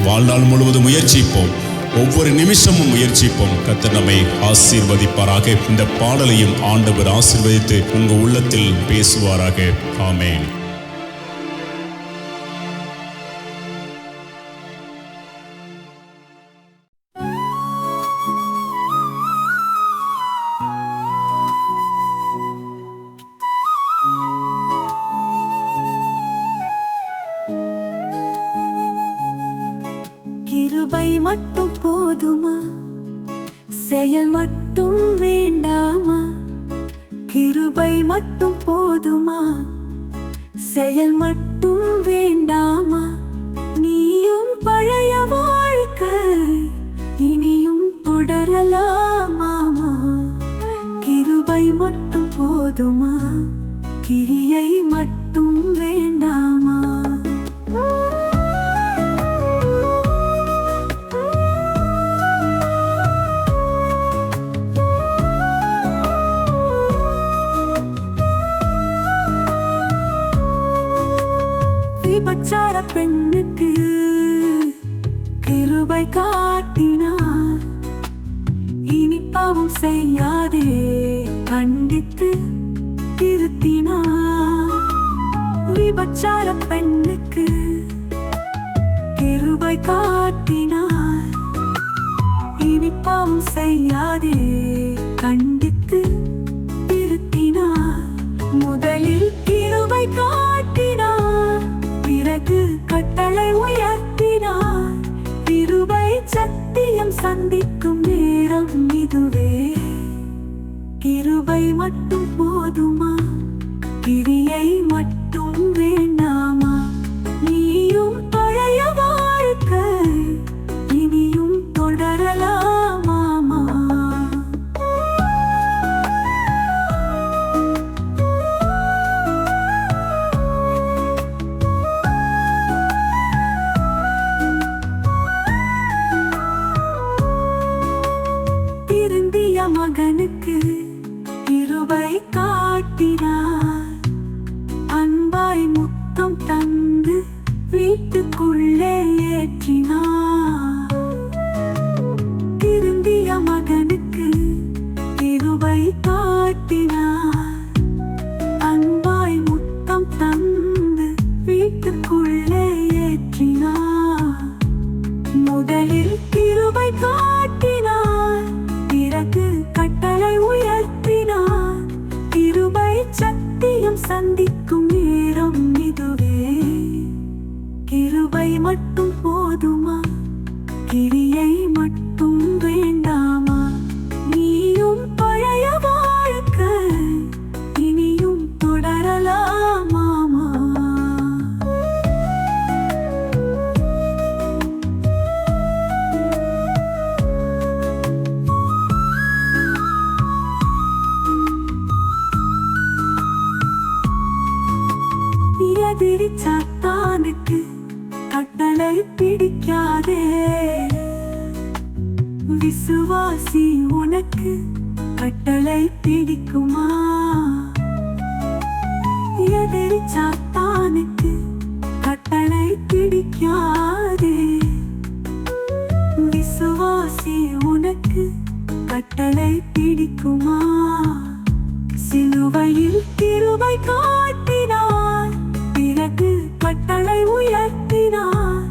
Speaker 8: வாழ்நாள் முழுவதும் முயற்சிப்போம். ஒவ்வொரு நிமிஷமும் முயற்சிப்போம். கர்த்தர் நம்மை ஆசீர்வதிப்பாராக. இந்த பாடலையும் ஆண்டவர் ஆசீர்வதித்து உங்க உள்ளத்தில் பேசுவாராக. ஆமென்.
Speaker 4: கிருபை மட்டும் போதுமா? செயல் மட்டும் வேண்டாமா? நீயும் பழைய வாழ்க்கை இனியும் தொடரலாமாமா? கிருபை மட்டும் போதுமா? கிரியை மட்டும் வேண்டாமா? விபச்சார பெண்ணுக்கு கிருபை காட்டினார். இனி பாவம் செய்யாதே கண்டித்து திருத்தினார். விபச்சார பெண்ணுக்கு கிருபை காட்டினார். இனி பாவம் செய்யாதே கண்டித்து திருத்தினார். முதலில் கிருபை காட்டினார், பிறகு கட்டளை உயர்த்தினார். கிருபை சத்தியம் சந்திக்கும் நேரம் இதுவே. கிருபை மட்டும் போதுமா? கிரியை மட்டும் வேண்டாமா? நீயும் பழைய வாழ்க்கை இனியும் தொடரலாமாமா? திருந்திய மகனுக்கு கிருபை காட்டினார். அன்பாய் முத்தம் தந்து வீட்டுக்குள்ளே ஏற்றினார். திருந்திய மகனுக்கு கிருபை காட்டினார். அன்பாய் முத்தம் தந்து வீட்டுக்குள்ளே ஏற்றினார். முதலில் கிருபை காட்டினார், பிறகு கட்டளை உயர்த்தினார். கிருபை சத்தியம் சந்திக்கும் நேரம் இதுவே. கிருபை மட்டும் போதுமா? கிரியை மட்டும் வேண்டாமா? நீயும் பழைய வாழ்க்கை இனியும் தொடரலாமாமா? எதிரி சாத்தானுக்கு கட்டளை பிடிக்காதே. விசுவாசி உனக்கு கட்டளை பிடிக்குமா? எதிரி சாத்தானுக்கு கட்டளை பிடிக்காதே. விசுவாசி உனக்கு கட்டளை பிடிக்குமா? சிலுவையில் கிருபை காட்டினார், பிறகு கட்டளை உயர்த்தினார்.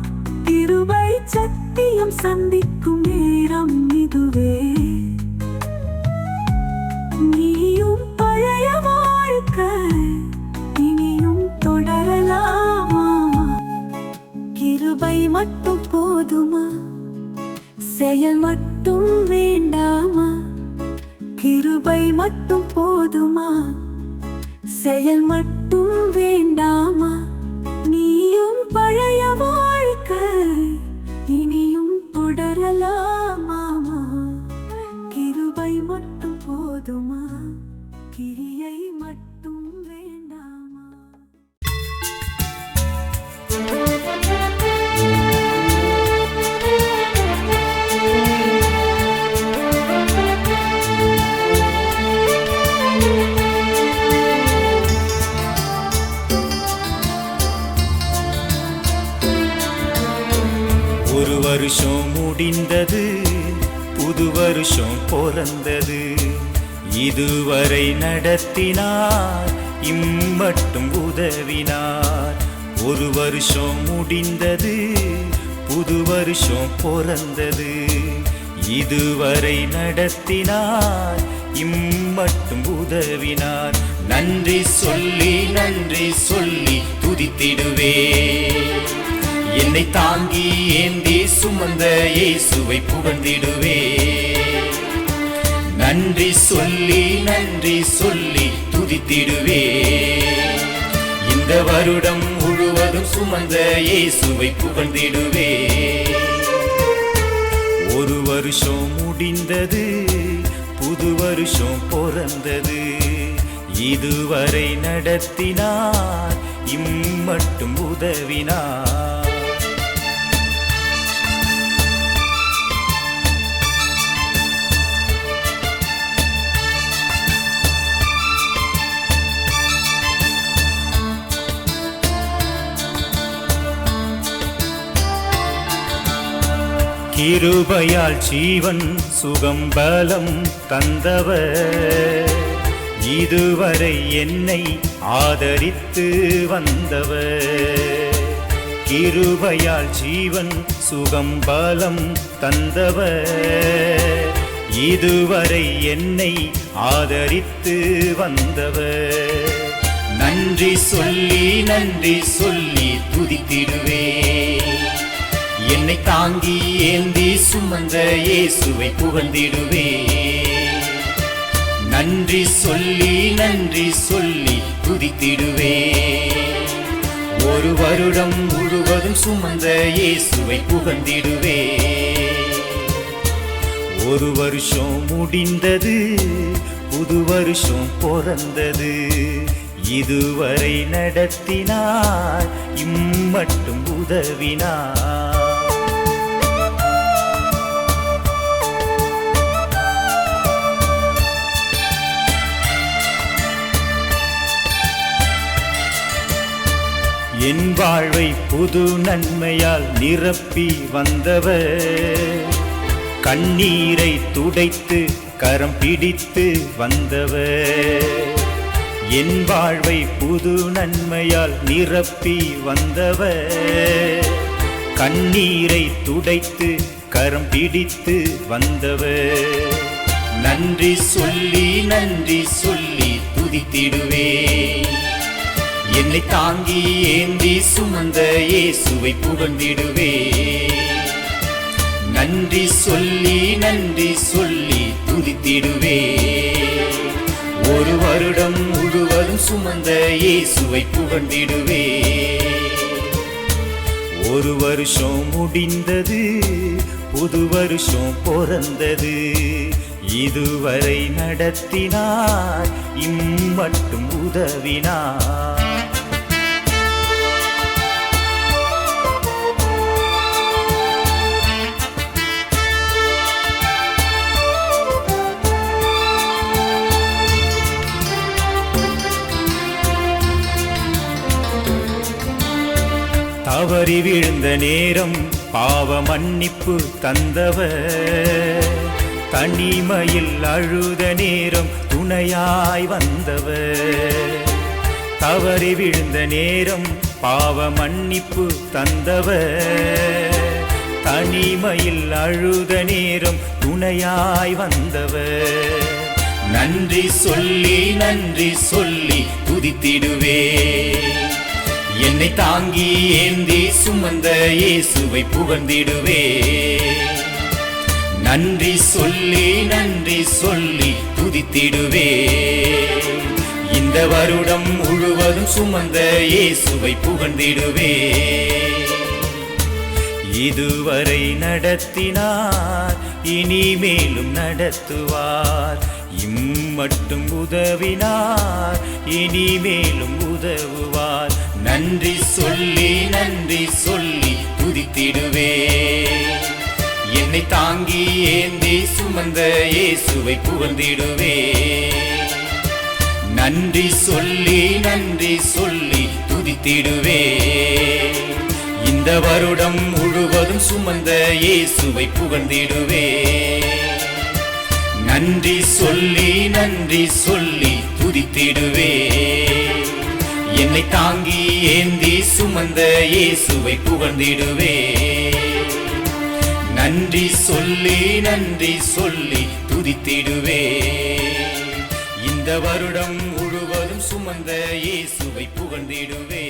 Speaker 4: கிருபை சத்தியம் சந்திக்கும் நேரம் இதுவே. நீயும் பழைய வாழ்க்கை இனியும் தொடரலாமா? கிருபை மட்டும் போதுமா? செயல் மட்டும் வேண்டாமா? கிருபை மட்டும் போதுமா? செயல் மட்டும் வேண்டாமா? நீயும் பழைய வாழ்க்கை இனியும் தொடரலாமாமா? கிருபை மட்டும் போதுமா? கிரியை மட்டும் வேண்டாமா?
Speaker 7: ஒரு வருஷம் முடிந்தது, புது வருஷம் பிறந்தது. இதுவரை நடத்தினார், இம்மட்டும் உதவினார். ஒரு வருஷம் முடிந்தது, புது வருஷம் பிறந்தது. இதுவரை நடத்தினார், இம்மட்டும் உதவினார். நன்றி சொல்லி துதித்திடுவே. என்னை தாங்கி ஏந்தி சுமந்த இயேசுவை புகழ்ந்திடுவே. நன்றி சொல்லி துதித்திடுவே. இந்த வருடம் முழுவதும் சுமந்த இயேசுவை புகழ்ந்திடுவே. ஒரு வருஷம் முடிந்தது, புது வருஷம் பிறந்தது. இதுவரை நடத்தினார், இம்மட்டும் உதவினார். கிருபையால் ஜீவன் சுகம் பலம் தந்தவர், இதுவரை என்னை ஆதரித்து வந்தவர். கிருபையால் ஜீவன் சுகம் பலம் தந்தவர், இதுவரை என்னை ஆதரித்து வந்தவர். நன்றி சொல்லி துதித்திடுவே. என்னை தாங்கி ஏந்தி சுமந்த இயேசுவை புகழ்ந்திடுவே. நன்றி சொல்லி துதித்திடுவே. ஒரு வருடம் முழுவதும் சுமந்த இயேசுவை புகழ்ந்திடுவே. ஒரு வருஷம் முடிந்தது, புது வருஷம் பிறந்தது. இதுவரை நடத்தினார், இம்மட்டும் உதவினார். என் வாழ்வை புது நன்மையால் நிரப்பி வந்தவர், கண்ணீரை துடைத்து கரம் பிடித்து வந்தவர். என் வாழ்வை புது நன்மையால் நிரப்பி வந்தவர், கண்ணீரை துடைத்து கரம் பிடித்து வந்தவர். நன்றி சொல்லி துதித்திடுவே. என்னை தாங்கி ஏந்தி சுமந்த இயேசுவை புகழ்ந்திடுவே. நன்றி சொல்லி துதித்திடுவே. ஒரு வருடம் முழுவதும் சுமந்த இயேசுவை புகழ்ந்திடுவே. ஒரு வருஷம் முடிந்தது, புது வருஷம் பிறந்தது. இதுவரை நடத்தினார், இம்மட்டும் உதவினார். தவறி விழுந்த நேரம் பாவ மன்னிப்பு தந்தவர், தனிமையில் அழுத நேரம் துணையாய் வந்தவர். தவறி விழுந்த நேரம் பாவ மன்னிப்பு தந்தவர், தனிமையில் அழுத நேரம் துணையாய் வந்தவர். நன்றி சொல்லி துதித்திடுவே. என்னை தாங்கி ஏந்தி சுமந்த இயேசுவை புகழ்ந்திடுவே. நன்றி சொல்லி துதித்திடுவே. இந்த வருடம் முழுவதும் சுமந்த இயேசுவை புகழ்ந்திடுவே. இதுவரை நடத்தினார், இனிமேலும் நடத்துவார். இம்மட்டும் உதவினார், இனிமேலும் உதவுவார். நன்றி சொல்லி துதித்திடுவே. என்னை தாங்கி ஏந்தி சுமந்த இயேசுவை புகழ்ந்திடுவே. நன்றி சொல்லி துதித்திடுவே. இந்த வருடம் முழுவதும் சுமந்த இயேசுவை புகழ்ந்திடுவே. நன்றி சொல்லி துதித்திடுவே. என்னை தாங்கி ஏந்தி சுமந்த இயேசுவை புகழ்ந்திடுவே. நன்றி சொல்லி துதித்திடுவே. இந்த வருடம் முழுவதும் சுமந்த இயேசுவை புகழ்ந்திடுவே.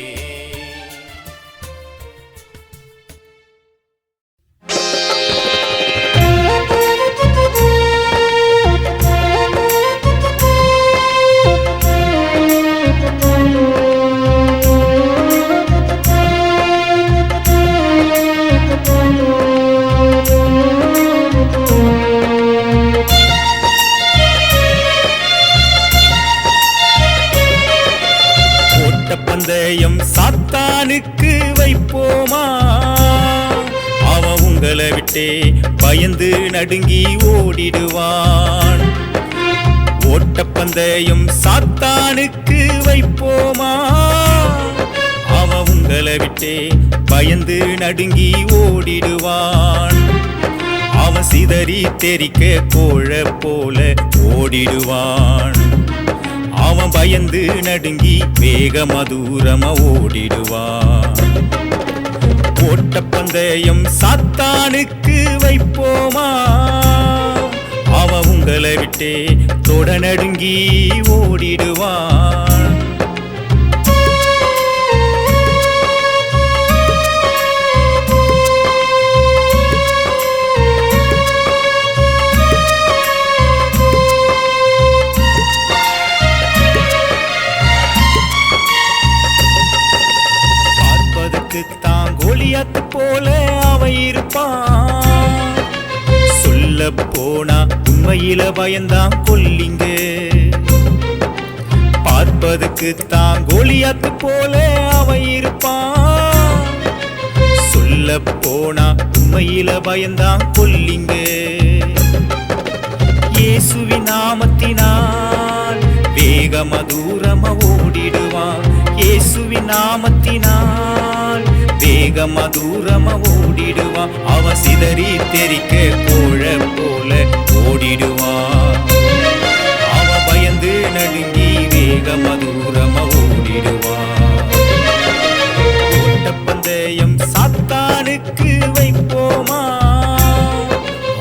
Speaker 7: விட்டே பயந்து நடுங்கி ஓடிடுவான். ஓட்டப்பந்தயம் சாத்தானுக்கு வைப்போமா? அவன் உங்களை விட்டே பயந்து நடுங்கி ஓடிடுவான். அவன் சிதறி தெரிக்க கோழ போல ஓடிடுவான். அவன் பயந்து நடுங்கி வேகமா தூரமா ஓடிடுவான். ஓட்டப்பந்தயம் சாத்தானுக்கு வைப்போமா? அவன் உங்களை விட்டே தொட நடுங்கி ஓடிடுவான். கோலியாத்து போல அவன் இருப்பான். சொல்ல போனா உண்மையில பயந்தான் கொல்லிங்க. பார்ப்பதுக்கு தான் கோலியாத்து போல அவன் இருப்பான். சொல்ல போனா உண்மையில பயந்தான் கொல்லிங்க. இயேசுவின் நாமத்தினால் வேகமா தூரமா ஓடிடுவான். இயேசுவின் நாமத்தினால் வேகமா தூரமா ஓடிடுவான். அவன் சிதறி தெரிக்க கோழ போல ஓடிடுவான். அவன் பயந்து நடுங்கி வேகமா தூரமா ஓடிடுவான். ஓட்டப்பந்தயம் சாத்தானுக்கு வைப்போமா?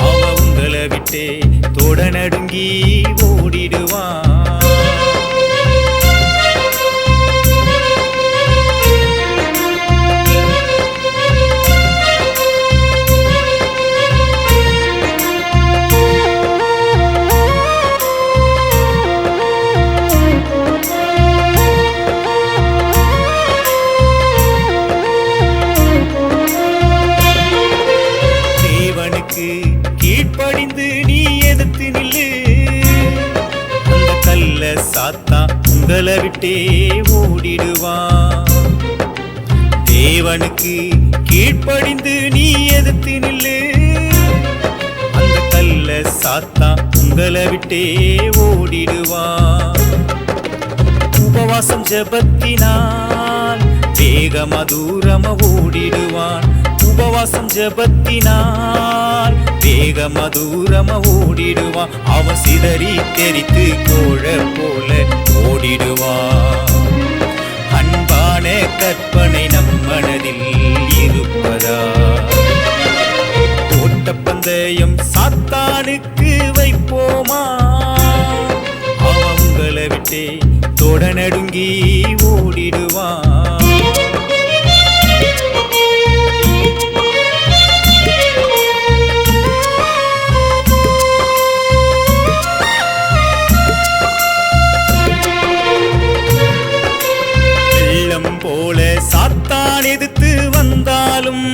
Speaker 7: அவன் உங்களை விட்டே தொட நடுங்கி ஓடிடுவான். கீழ்ப்படிந்து நீ எதிர்த்து நில்லு. அந்த கல்ல சாத்தா உங்களை விட்டே ஓடிடுவான். தேவனுக்கு கீழ்ப்படிந்து நீ எதிர்த்து நில்லு. அந்த கல்ல சாத்தா உங்களை விட்டே ஓடிடுவான். உபவாசம் ஜெபத்தினால் வேகமா தூரமா ஓடிடுவான். உபவாசம் ஜெபத்தினால் வேகமா தூரமா ஓடிடுவான். அவன் சிதறி தெரித்து கோழ போல ஓடிடுவான். அன்பான கற்பனை நம் மனதில் இருப்பதா? ஓட்டப்பந்தயம் சாத்தானுக்கு வைப்போமா? அவன் உங்களை விட்டே தொட நடுங்கி ஓடிடுவான். போல சாத்தான் எதிர்த்து வந்தாலும்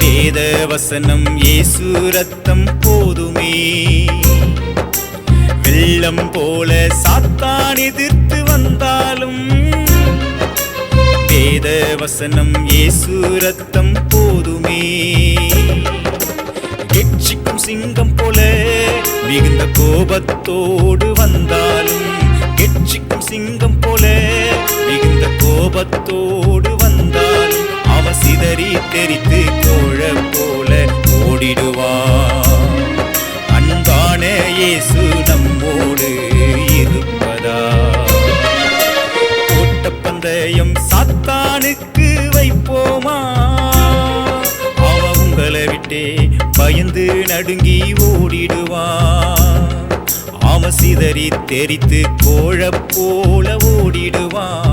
Speaker 7: வேத வசனம் இயேசு ரத்தம் போதுமே. வெள்ளம் போல சாத்தான் எதிர்த்து வந்தாலும் வேத வசனம் இயேசு ரத்தம் போதுமே. கெட்சிக்கும் சிங்கம் போல மிகுந்த கோபத்தோடு வந்தாலும், கெட்சிக்கும் சிங்கம் போல மிகுந்த கோபத்தோடு வந்தாலும் அவன் சிதறி தெரித்து கோழ போல ஓடிடுவான். அன்பான இயேசு நம்மோடு இருப்பதா? ஓட்டப்பந்தயம் சாத்தானுக்கு வைப்போமா? அவன் உங்களை விட்டே பயந்து நடுங்கி ஓடிடுவான். அவன் சிதறி தெரித்து கோழ போல ஓடிடுவான்.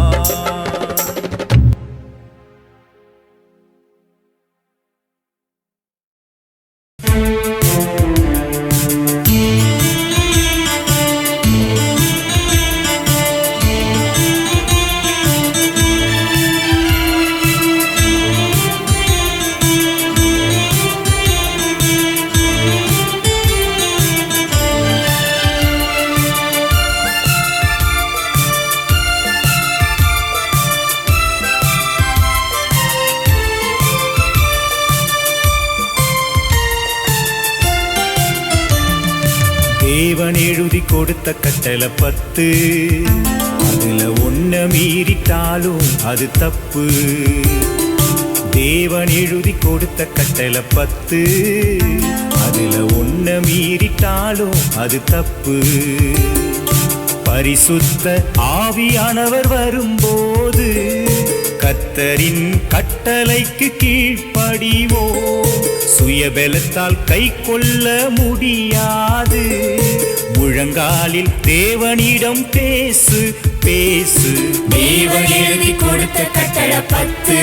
Speaker 7: கொடுத்த கட்டளை 10, அதுல ஒன்ன மீறிட்டாலும் அது தப்பு. தேவன் எழுதி கொடுத்த கட்டளை 10, அதுல ஒன்ன மீறிட்டாலும் அது தப்பு. பரிசுத்த ஆவியானவர் வரும்போது கர்த்தரின் கட்டளைக்கு கீழ்ப்படிவோ. சுயபலத்தால் கை கொள்ள முடியாது. முழங்காலில் தேவனிடம் பேசு பேசு.
Speaker 6: தேவன் எழுதி கொடுத்த கட்டளை 10,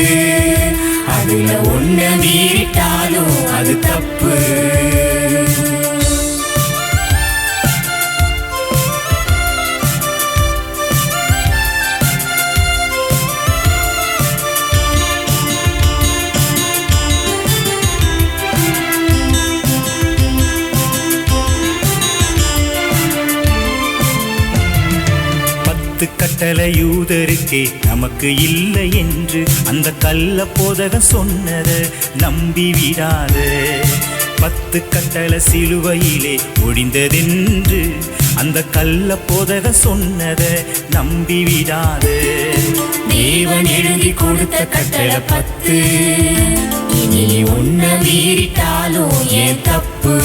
Speaker 6: அதுல ஒன்ன மீறிட்டாலும் அது தப்பு.
Speaker 7: கட்டளை யூதருக்கே நமக்கு இல்லை என்று அந்த கள்ள போதகன் சொன்னத நம்பி விடாத. 10 கட்டளை சிலுவையிலே ஒழிந்ததென்று அந்த கள்ள போதகன் சொன்னத நம்பி விடாத.
Speaker 6: தேவன் எழுதி கொடுத்த கட்டளை 10, இனி ஒன்ன மீறிட்டாலும் ஏன் தப்பு.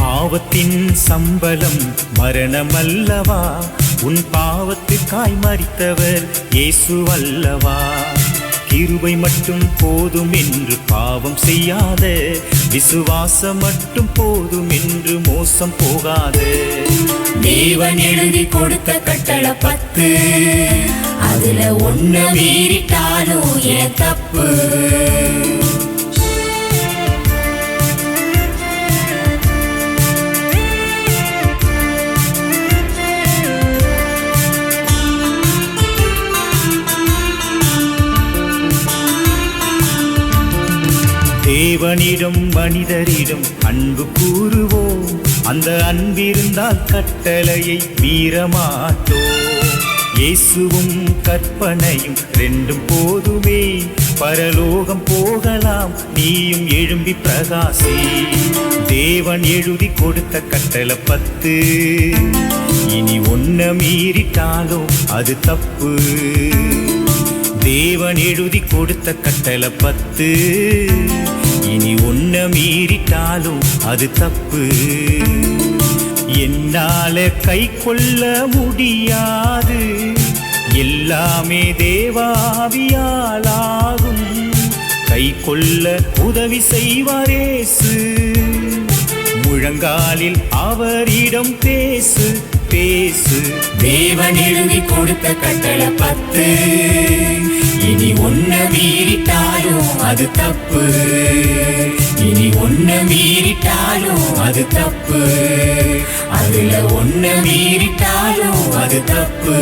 Speaker 7: பாவத்தின் சம்பளம் மரணம் அல்லவா. உன் பாவத்துக்காய் மரித்தவர் இயேசு அல்லவா. கிருபை மட்டும் போதும் என்று பாவம் செய்யாத. விசுவாசம் மட்டும் போதும் என்று மோசம் போகாத.
Speaker 6: தேவன் எழுதி கொடுத்த கட்டளை 10, அதுல ஒன்ன மீறிட்டாலும் ஏன் தப்பு.
Speaker 7: தேவனிடம் மனிதரிடம் அன்பு கூறுவோம். அந்த அன்பிருந்தால் கட்டளையை மீறமாட்டோம். இயேசுவும் கற்பனையும் 2 போதுமே. பரலோகம் போகலாம், நீயும் எழும்பி பிரகாசி. தேவன் எழுதி கொடுத்த கட்டளை 10, இனி ஒன்ன மீறிட்டாலும் அது தப்பு. தேவன் எழுதி கொடுத்த கட்டளை 10, இனி ஒன்ன மீறிட்டாலும் அது தப்பு. என்னால கை கொள்ள முடியாது. எல்லாமே தேவாவியாலாகும். கை கொள்ள உதவி செய்வாரேசு. முழங்காலில் அவரிடம் பேசு பேசு.
Speaker 6: தேவன் எழுதி கொடுத்த கட்டளை 10, இனி ஒன்ன மீறிட்டாலும் அது தப்பு. இனி ஒன்ன மீறிட்டாலும் அது தப்பு. அதுல ஒன்ன மீறிட்டாலும் அது தப்பு.